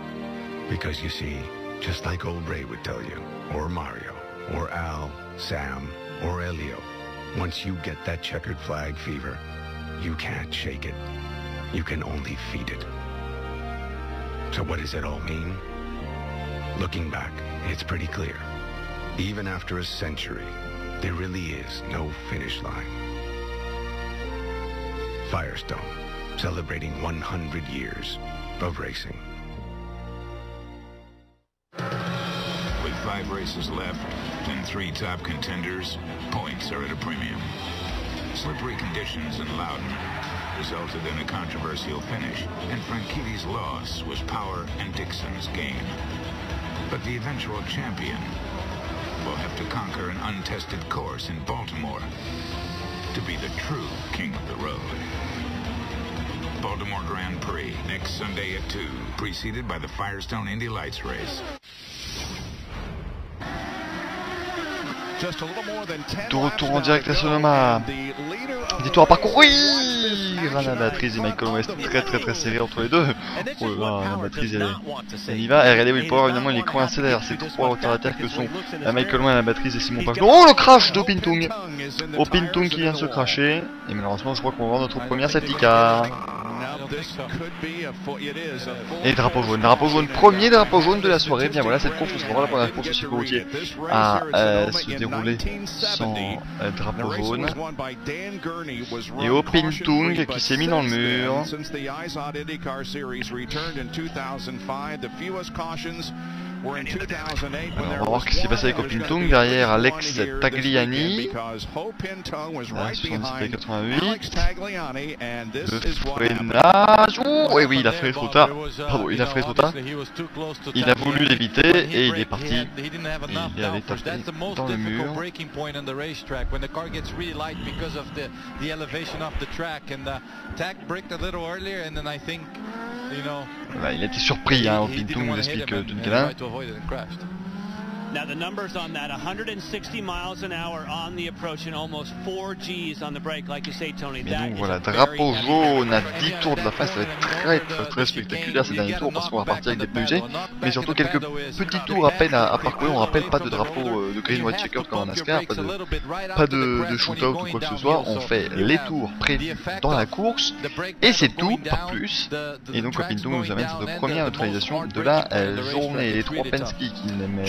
Because you see, just like old Ray would tell you, or Mario, or Al, Sam, or Elio, once you get that checkered flag fever, you can't shake it. You can only feed it. So what does it all mean? Looking back, it's pretty clear. Even after a century, there really is no finish line. Firestone, celebrating 100 years of racing. With 5 races left and 3 top contenders, points are at a premium. Slippery conditions in Loudon resulted in a controversial finish, and Franchitti's loss was Power and Dixon's gain. But the eventual champion will have to conquer an untested course in Baltimore to be the true king of the road. Baltimore Grand Prix next Sunday at 2, preceded by the Firestone Indy Lights race. De retour en direct à Sonoma. Dis-toi à parcourir. La batterie et Michael West très serré entre les deux. Oh là, la batterie elle y va. Et regardez Will Power, évidemment il est coincé derrière ces 3 retardataires que sont Michael West, la batterie et Simon Pagenaud. Oh le crash d'Opintung. Opintung qui vient de se crasher. Et malheureusement je crois qu'on va voir notre première safety car. Et drapeau jaune, premier drapeau jaune de la soirée. Bien voilà, cette course sera vraiment la première course aussi routier à se dérouler sans drapeau jaune. Et Opintung qui s'est mis dans le mur. Alors, on va voir ce qui s'est passé avec Opintung. Derrière Alex Tagliani. 78. Le freinage. Oh, oui, il a freiné trop tard. Pardon, il a freiné trop tard. Il a voulu l'éviter et il est parti. Il avait tapé dans le mur. Voilà, il a été surpris, hein, Opintung nous explique Dunkelin. Now the numbers on that, 160 miles an hour on the approach and almost 4 Gs on the brake, like you say, Tony. Et donc voilà, drapeau jaune à 10 tours de la fin, ça va être très spectaculaire ces derniers tours parce qu'on va partir avec des pneus usés, mais surtout quelques petits tours à peine à parcourir. On rappelle pas de drapeau de green white checkered comme en NASCAR, pas de shootout ou quoi que ce soit. On fait les tours prévus dans la course et c'est tout, pas plus. Et donc Opintung nous amène cette première neutralisation de la journée. Les 3 Penske qui n'aimaient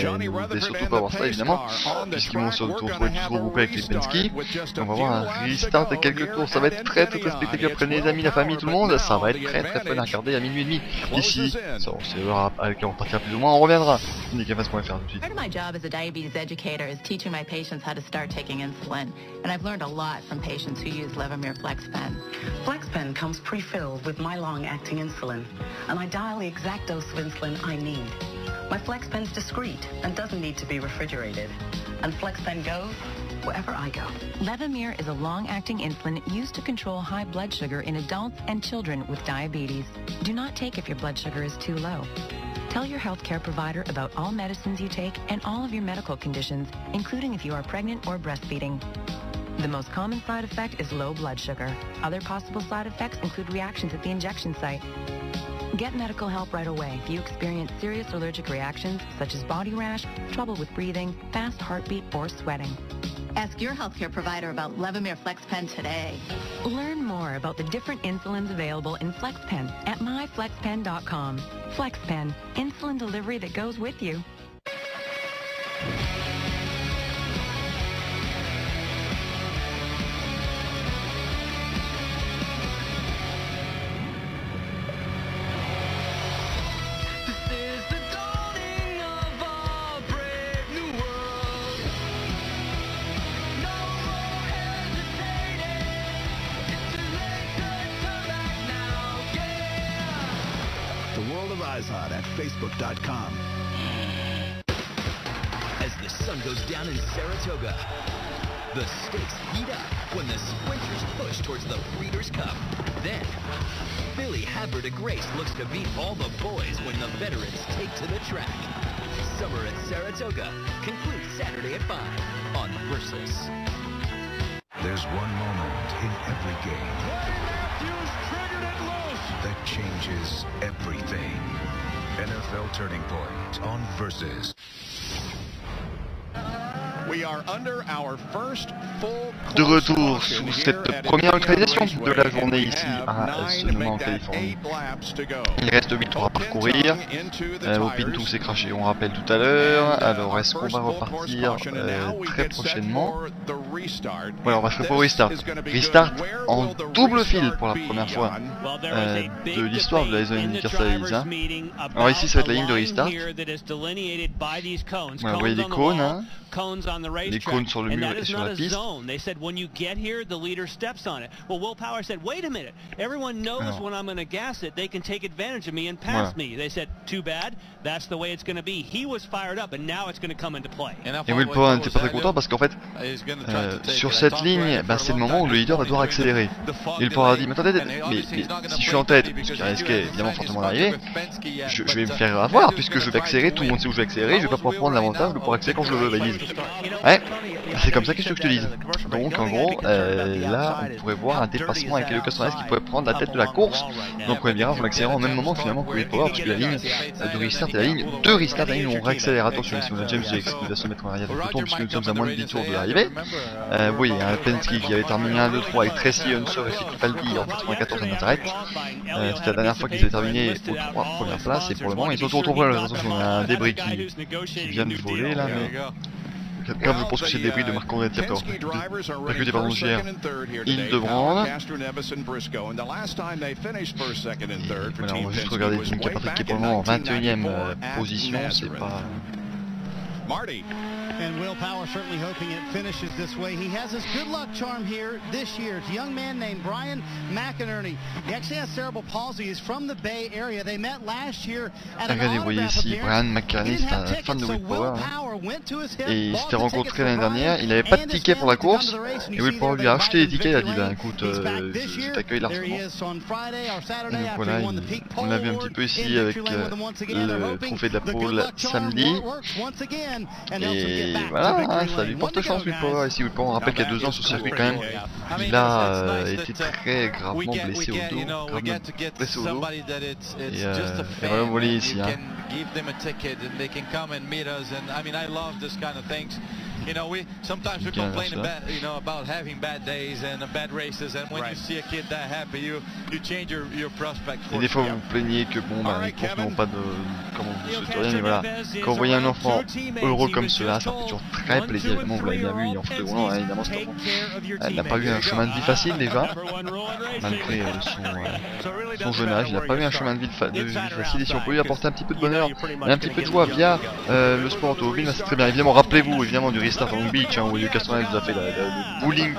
surtout pas voir ça évidemment, puisqu'ils vont se retrouver toujours regroupés avec les Penske. On va voir un restart de quelques tours, ça va être très spectaculaire. Prenez les amis, la famille, tout le monde, ça va être très fun à regarder à minuit et demi. Ici, c'est l'heure à laquelle on partira plus ou moins, on reviendra. Indicafast.fr tout de suite. Part of my job as a diabetes educator is teaching my patients how to start taking insulin, and I've learned a lot from patients who use Levemir FlexPen. FlexPen comes pre-filled with my long-acting insulin, and I dial the exact dose of insulin I need. My FlexPen's discreet and doesn't need to be refrigerated, and FlexPen goes wherever I go. Levemir is a long-acting insulin used to control high blood sugar in adults and children with diabetes. Do not take if your blood sugar is too low. Tell your healthcare provider about all medicines you take and all of your medical conditions, including if you are pregnant or breastfeeding. The most common side effect is low blood sugar. Other possible side effects include reactions at the injection site. Get medical help right away if you experience serious allergic reactions such as body rash, trouble with breathing, fast heartbeat, or sweating. Ask your healthcare provider about Levemir FlexPen today. Learn more about the different insulins available in FlexPen at myflexpen.com. FlexPen, insulin delivery that goes with you. IZOD at Facebook.com. As the sun goes down in Saratoga, the stakes heat up when the sprinters push towards the Breeders' Cup. Then, Billy Haber de Grace looks to beat all the boys when the veterans take to the track. Summer at Saratoga concludes Saturday at 5 on Versus. There's one moment in every game that changes everything. NFL Turning Point on Versus. De retour sous cette première localisation de la journée ici à Sonoma en Californie. Il reste 8 tours à parcourir. Opinto s'est craché, on rappelle tout à l'heure. Alors est-ce qu'on va repartir très prochainement? Voilà, on va faire pour restart. Restart en double fil pour la première fois de l'histoire de la Arizona IndyCar Series. Hein. Alors ici ça va être la ligne de restart. Voilà, vous voyez les cônes, hein. Les cônes sur le mur et sur la piste. They said when you get here, the leader steps on it. Well, Will Power said, wait a minute. Everyone knows when I'm going to gas it, they can take advantage of me and pass me. They said, too bad. That's the way it's going to be. He was fired up, and now it's going to come into play. Et Will Power n'était pas très content parce qu'en fait, sur cette ligne, bah, c'est le moment où le leader va devoir accélérer. Et Will Power a dit, mais attendez, mais si je suis en tête, ce qui risquait évidemment fortement d'arriver, je vais me faire avoir puisque je vais accélérer. Tout le monde sait où je vais accélérer. Je vais pas pouvoir prendre l'avantage de pouvoir accélérer quand je le veux. Bah, ils disent, ouais, c'est comme ça qu'est-ce que je te dise. Donc en gros, là on pourrait voir un dépassement avec Helio Castroneves qui pourrait prendre la tête de la course. Donc on verra en accélérant au même moment finalement que Will Power, parce que la ligne de restart et la ligne de restart, la ligne où on réaccélère. Attention ici on a James Jacks qui va se mettre en arrière du peloton puisque nous sommes à moins de 10 tours de l'arrivée. Oui, il y a un Penske qui avait terminé 1, 2, 3 avec Tracy, Hunter et Fittipaldi en 94 à Nazareth. C'était la dernière fois qu'ils avaient terminé aux 3 premières places et pour le moment ils sont au tour de la. Attention, on a un débris qui vient de voler là, mais quelqu'un je pense que c'est le débris de Marc-André Thiaper, percuté par Rogier Hildebrand. Voilà, on va juste regarder Mika Patrick qui est pour le moment en 21ème position, c'est pas... And Will Power certainly hoping it finishes this way. He has his good luck charm here this year. It's a young man named Brian McInerney. He actually has cerebral palsy. He's from the Bay Area. They met last year at an Regardez, vous voyez ici, Brian McInerney, c'est un fan de Will Power. Et il s'était rencontré l'année dernière. Il n'avait pas de ticket pour la course. Et Will Power lui a acheté des tickets. Il a dit, bah écoute, je t'accueille largement. Donc voilà, on l'a vu un petit peu ici avec le trophée de la pole samedi. Et voilà, hein, ça lui porte chance Will Power ici. Will Power, on rappelle qu'il y a 2 ans sur le circuit quand même, il a été très gravement blessé au dos, Et voilà, vous voyez ici, hein. You know, sometimes we complain about having bad days and bad races, and when you see a kid that happy, you change your prospect. Et des fois vous vous plaignez que bon, bah, les courses n'ont pas de, comment vous souhaiteriez, mais voilà, quand vous voyez un enfant heureux comme cela, ça fait toujours très plaisir. Évidemment, vous l'avez bien vu, il est en fauteuil roulant, évidemment, il n'a pas eu un chemin de vie facile déjà, malgré son jeune âge, il n'a pas eu un chemin de vie facile. Et si on peut lui apporter un petit peu de bonheur et un petit peu de joie via le sport automobile, c'est très bien. Évidemment, rappelez-vous évidemment du restart à Long Beach, hein, où Helio Castroneves nous a fait le bowling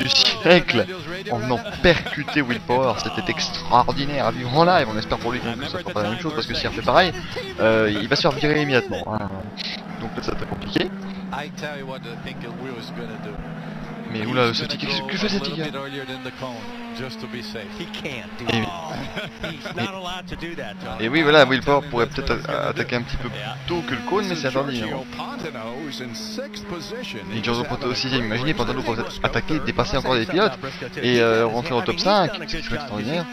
du siècle en venant percuter Will Power. C'était extraordinaire à vivre en live. On espère pour lui que ça ne fera pas la même chose, parce que s'il refait pareil, il va se faire virer immédiatement, hein. Donc peut-être ça va être compliqué. Mais oula, ce ticket, que fait ce ticket? Et oui, voilà, Will Power pourrait peut-être attaquer un petit peu plus tôt que le cône, mais c'est interdit. Et Giorgio Pantano au 6ème, imaginez Pantano pourrait peut-être attaquer, dépasser encore des pilotes et rentrer au top 5, ce qui serait extraordinaire.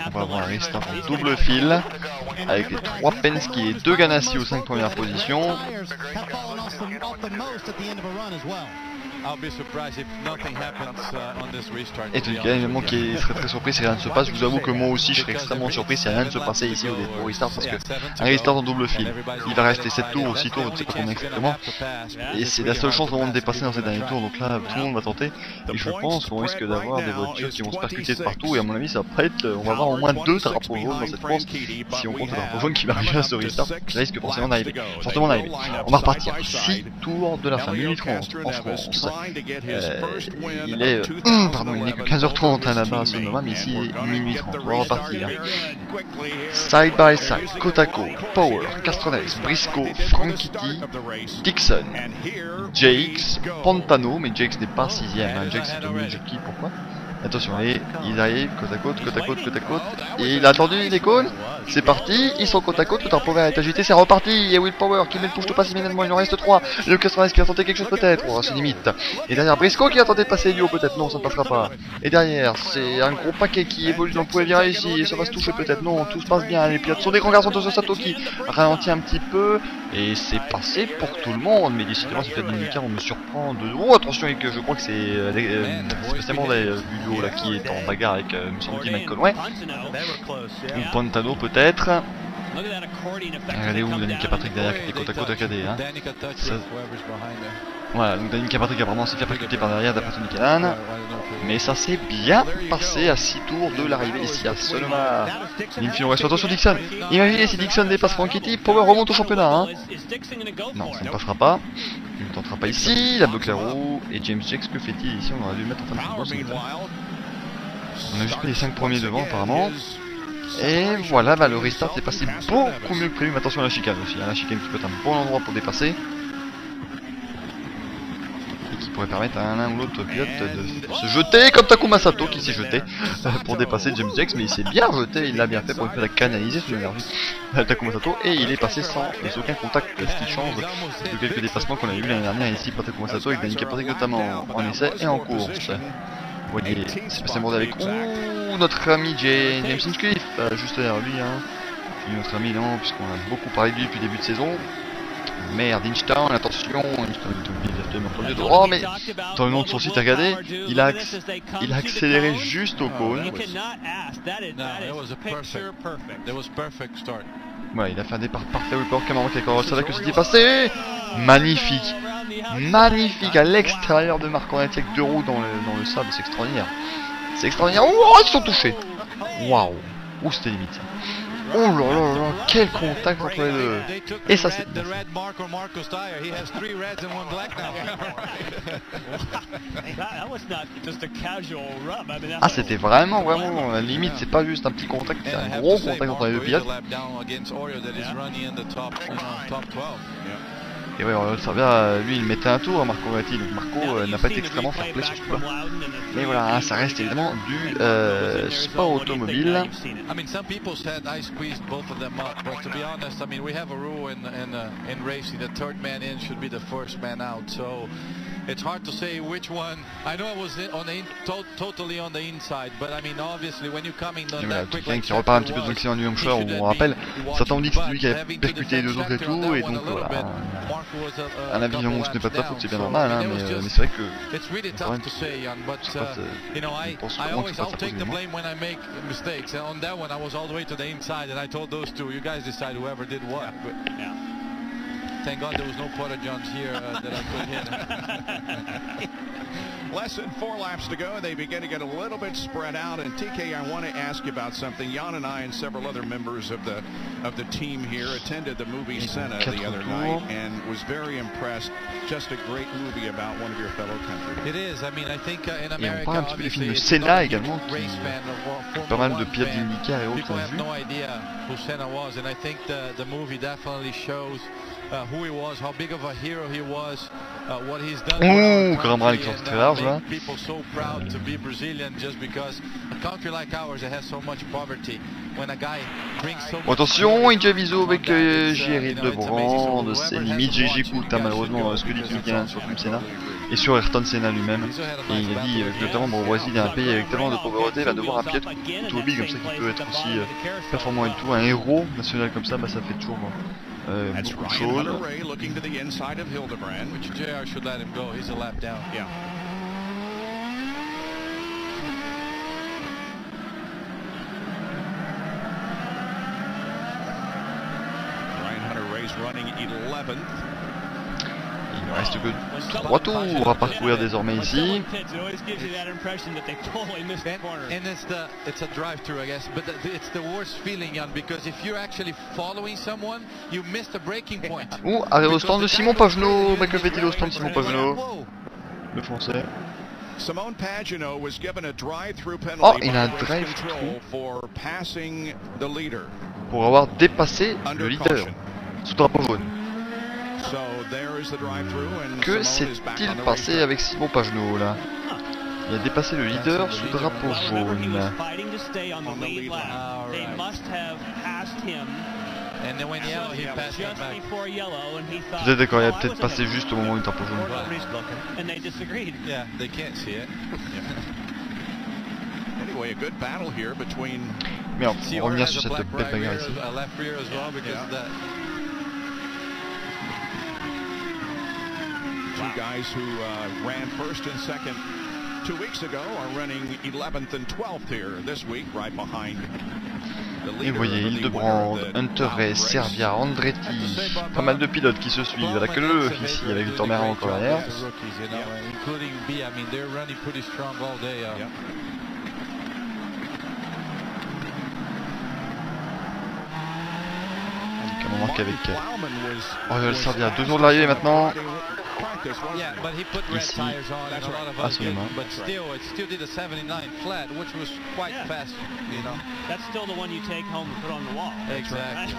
On va avoir un restart en double fil avec les 3 Penske et 2 Ganassi aux 5 premières positions. Et tout le cas, évidemment, qui serait très surpris si rien ne se passe. Je vous avoue que moi aussi, je serais extrêmement surpris si rien ne se passait ici au restart, parce que un restart en double fil, il va rester 7 tours ou 6 tours, je ne sais pas combien exactement. Et c'est la seule chance vraiment de dépasser dans ces derniers tours. Donc là, tout le monde va tenter. Et je pense qu'on risque d'avoir des voitures qui vont se percuter de partout. Et à mon avis, ça va pas être. On va avoir au moins 2 2 drapeaux jaunes dans cette course. Si on compte le drapeau jaune qui va arriver à ce restart, qui risque forcément d'arriver. Fortement d'arriver. On va repartir. 6 tours de la fin, minuit 30 en France. Il est que 15h30 hein, là-bas à ce moment, mais ici minuit 30. On va repartir. Side by side, côte à côte, Power, Castroneves, Briscoe, Franchitti, Dixon, Jakes, Pantano, mais Jakes n'est pas 6ème, hein. Jakes est au milieu de qui, pourquoi? Attention, allez, ils arrivent côte à côte, côte à côte, côte à côte. Et il a attendu les cônes. C'est parti, ils sont côte à côte, tout un Power est agité, c'est reparti. Et Will Power qui met le touche de passe immédiatement, il en reste 3. Le Castroneves qui va tenter quelque chose peut-être, oh, c'est limite. Et derrière Briscoe qui a tenté de passer Elio peut-être, non, ça ne passera pas. Et derrière, c'est un gros paquet qui évolue dans le poids virer ici, et ça va se toucher peut-être, non, tout se passe bien. Les pilotes sont des grands garçons de Sato qui ralentit un petit peu. Et c'est passé pour tout le monde, mais décidément c'est peut-être Dominicain, on me surprend de... Oh attention, et que je crois que c'est spécialement Julio là qui est en bagarre avec me semble-t-il Mike Conway. Ou Pantano peut-être. Regardez où Danica Patrick derrière qui est côte à côte à KD hein. Voilà, donc Danica Patrick apparemment s'est fait percuter par derrière d'après Tony Kanaan. Mais ça s'est bien passé à 6 tours de l'arrivée ici à Sonoma. L'infini reste attention Dixon. Imaginez si Dixon dépasse Franchitti, Power remonte au championnat hein. Non, ça ne passera pas. Il ne tentera pas ici, la boucle à roue. Et James Jakes, que fait-il ici? On aurait dû le mettre en fin de course. On a juste pris les 5 premiers devant apparemment. Et voilà, bah, le restart est passé beaucoup mieux que prévu. Mais attention à la chicane aussi, hein. La chicane qui peut être un bon endroit pour dépasser. Et qui pourrait permettre à l'un ou l'autre pilote de se jeter comme Takuma Sato qui s'est jeté pour dépasser James Jakes. Mais il s'est bien jeté, il l'a bien fait pour une fois la canaliser son énergie. Takuma Sato, et il est passé sans aucun contact, ce qui change de quelques dépassements qu'on a eu l'année dernière ici par Takuma Sato avec Danica Patrick notamment en essai et en course. Vous voyez, c'est passé un avec notre ami James Hinchcliffe, juste derrière lui, hein. Notre ami non, puisqu'on a beaucoup parlé de lui depuis le début de saison. Merde, Inchtown, attention, oh mais dans le nom de son site, regardez, il a accéléré juste au cône. Ouais, il a fait un départ parfait, Will Power, Cameron qui a savait que c'était passé. Magnifique, magnifique, à l'extérieur de Marc Andretti avec 2 roues dans le sable, c'est extraordinaire. C'est extraordinaire, oh, ils sont touchés. Waouh, ouh, c'était limite ça. Oh là là là, quel contact entre les deux. Et ça c'est... Ah c'était vraiment limite, c'est pas juste un petit contact, c'est un gros contact entre les deux pilotes. Et ouais, ça va, lui il mettait un tour à Marco Andretti, donc Marco n'a pas été extrêmement fair play sur ce coup-là. Mais voilà, ça reste évidemment du sport automobile. I mean, some people said I squeezed both of them up, but to be honest, I mean, we have a rule in racing: the third man in should be the first man out. So it's hard to say which one. I know I was totally on the inside, but I mean, obviously, when you come in on that quick, qui repart un petit peu de l'accident du Hampshire, où on rappelle, certains ont dit que c'est lui qui avait percuté les 2 autres et tout, et donc voilà. Un avis où ce n'est pas de sa faute, c'est bien normal, hein, mais c'est vrai que. It's really tough to say, Jan, but you know, I'll take the blame when I make mistakes. And on that one, I was all the way to the inside, and I told those two, you guys decide whoever did what. But thank God there was no Porta Johns here that I could hit. Less than 4 laps to go. They begin to get a little bit spread out. And TK, I want to ask you about something. Jan and I and several other members of the team here attended the movie Senna the other night and was very impressed. Just a great movie about one of your fellow countrymen. It is. I mean, I think in Et on America, parle un petit peu du film de obviously, Senna également, qui fan pas mal de pilotes d'IndyCar et autres people ont have vu. no idea who Senna was, and I think the movie definitely shows who he was, how big of a hero he was, what he's done. Ouh, Graham Rahal qui sortait très large là. People so proud to be Brazilian just because a country like ours that has so much poverty. When a guy brings so much Attention, Injaviso avec Jerry de Brand, c'est limite GG Kuta malheureusement ce que dit Tulkin sur Team Senna et sur Ayrton Senna lui-même. Et il a dit notamment au Brésil, il y a un pays avec tellement de pauvreté, va devoir un pilote automobile comme ça qui peut être aussi performant et tout, un héros national comme ça, bah ça fait toujours beaucoup de choses. which JR should let him go. He's a lap down. Yeah. Ryan Hunter-Reay's running 11th. Il reste que 3 tours à parcourir désormais ici. And it's a drive-through, I guess, but it's the worst feeling, Jan, because if you're actually following someone, you miss the breaking point. Ouh, arrive au stand de Simon Pagenaud. Mais que fait-il au stand de Simon Pagenaud? Le français. Oh, il a un drive-through pour avoir dépassé le leader sous drapeau jaune. Que s'est-il passé avec Simon Pagenaud là? Il a dépassé le leader sous drapeau jaune. Peut-être quand il a peut-être passé juste au moment du drapeau jaune. Mais on revient sur cette belle bagarre ici. Two guys who ran first and second 2 weeks ago are running 11th and 12th here this week, right behind the leader. Et vous voyez, Hildebrand, Hunter Ray, Servia, Andretti, pas mal de pilotes qui se suivent à la queue ici avec Victor Merin encore derrière. On manque avec Oriol Servia, 2 tours de l'arrivée maintenant. Yeah, but he put red tires on and a lot of other games, but still, it still did a 79 flat, which was quite fast, you know. That's still the one you take home and put on the wall. Exactly.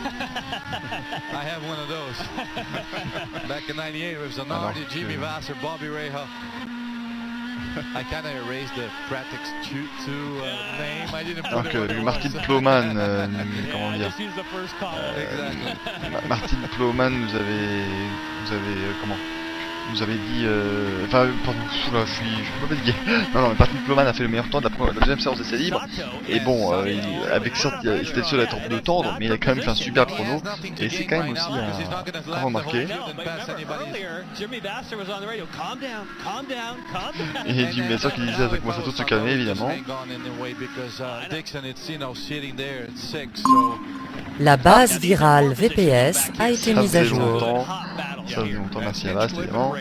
I have one of those. Back in '98, it was Zanardi, Jimmy Vasser, Bobby Rahal. I kind of erased the Pratix 2 name. I didn't put it. Donc Martin Ploman, comment dire, Martin Ploman nous avait comment, nous avait dit, enfin pardon, là, je suis fatigué. Non, mais Martin Ploman a fait le meilleur temps de la deuxième séance d'essai libre. Et bon, avec ça, il était le seul à être en pneu tendre, mais il a quand même fait un super chrono. Et c'est quand même aussi à remarquer. Et Jimmy Vasser qui disait à commencer à tout se calmer évidemment. La base virale VPS a été mise à jour. Ça faisait longtemps, merci à Avast évidemment.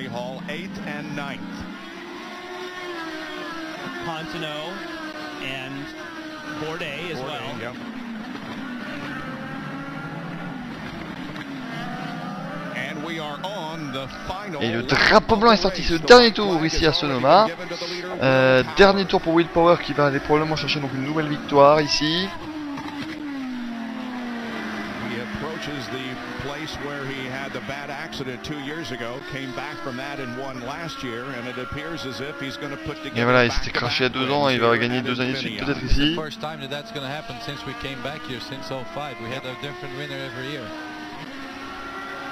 Et le drapeau blanc est sorti, c'est le dernier tour ici à Sonoma. Dernier tour pour Will Power qui va aller probablement chercher donc une nouvelle victoire ici. Et voilà, il s'était craché à 2 ans et il va gagner 2 années de suite peut-être ici.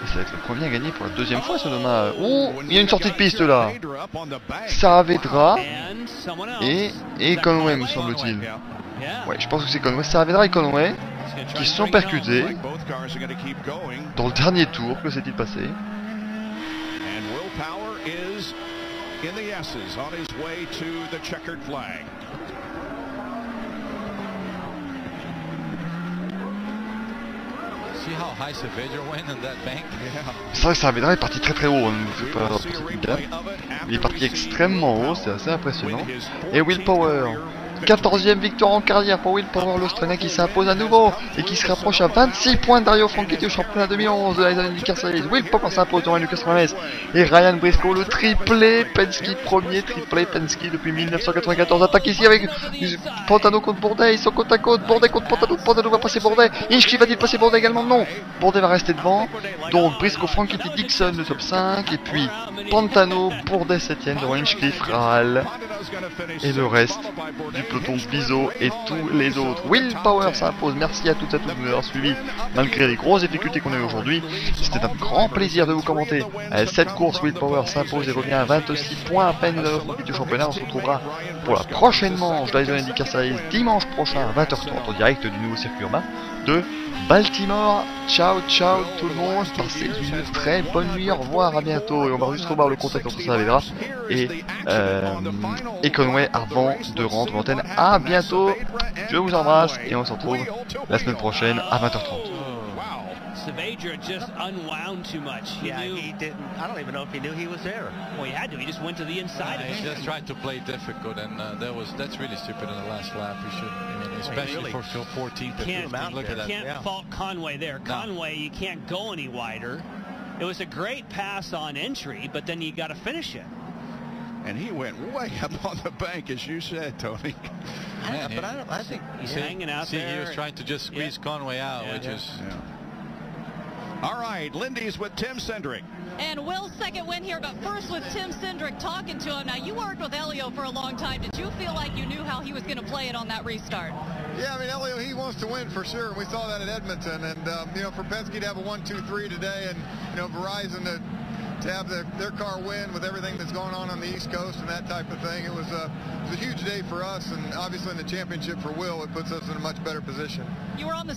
Et ça va être le premier à gagner pour la deuxième fois Sonoma. Oh, il y a une sortie de piste là. Saavedra et Conway me semble-t-il. Ouais, je pense que c'est Conway, Saavedra et Conway qui se sont percutés dans le dernier tour. Que s'est-il passé? C'est vrai que Saavedra est parti très haut, hein, il est parti extrêmement haut, c'est assez impressionnant. Et Will Power, 14e victoire en carrière pour Will Power, l'Australien qui s'impose à nouveau et qui se rapproche à 26 points de Dario Franchitti au championnat 2011 de la IndyCar Series. Will Power s'impose devant Lucas Rames et Ryan Briscoe, le triplé Penske, premier triplé Penske depuis 1994. Attaque ici avec Pantano contre Bourdais, ils sont côte à côte, Bourdais contre Pantano, Pantano va passer Bourdais, Hinchcliffe va-t-il passer Bourdais également? Non, Bourdais va rester devant, donc Briscoe, Franchitti, Dixon le top 5, et puis Pantano, Bourdais 7ème devant Hinchcliffe, Rahal et le reste du peloton Bizot et tous les autres. Will Power s'impose, merci à toutes et à tous de nous avoir suivis malgré les grosses difficultés qu'on a eu aujourd'hui. C'était un grand plaisir de vous commenter. Cette course, Will Power s'impose et revient à 26 points à peine du championnat. On se retrouvera pour la prochaine manche de la IndyCar Series dimanche prochain à 20h30 en direct du nouveau circuit urbain de Baltimore. Ciao ciao tout le monde, passez une très bonne nuit, au revoir, à bientôt. Et on va juste revoir le contact entre Saavedra et Conway avant de rendre l'antenne. À bientôt, je vous embrasse et on se retrouve la semaine prochaine à 20h30. Saavedra just unwound too much. He didn't. I don't even know if he knew he was there. Well, he had to. He just went to the inside. He just tried to play difficult, and that's really stupid in the last lap. He should, especially for 14th. Look at that. You can't fault Conway there. No. Conway, you can't go any wider. It was a great pass on entry, but then you got to finish it. And he went way up on the bank, as you said, Tony. I think he's hanging out there. He was trying to just squeeze Conway out, which is... All right, Lindy's with Tim Cindric. And Will's second win here, but first with Tim Cindric talking to him. Now, you worked with Elio for a long time. Did you feel like you knew how he was going to play it on that restart? Yeah, I mean, Elio, he wants to win for sure. We saw that at Edmonton. And, for Penske to have a 1-2-3 today and, Verizon to have their car win with everything that's going on the East Coast and that type of thing, it was a huge day for us. And obviously in the championship for Will, it puts us in a much better position. You were on the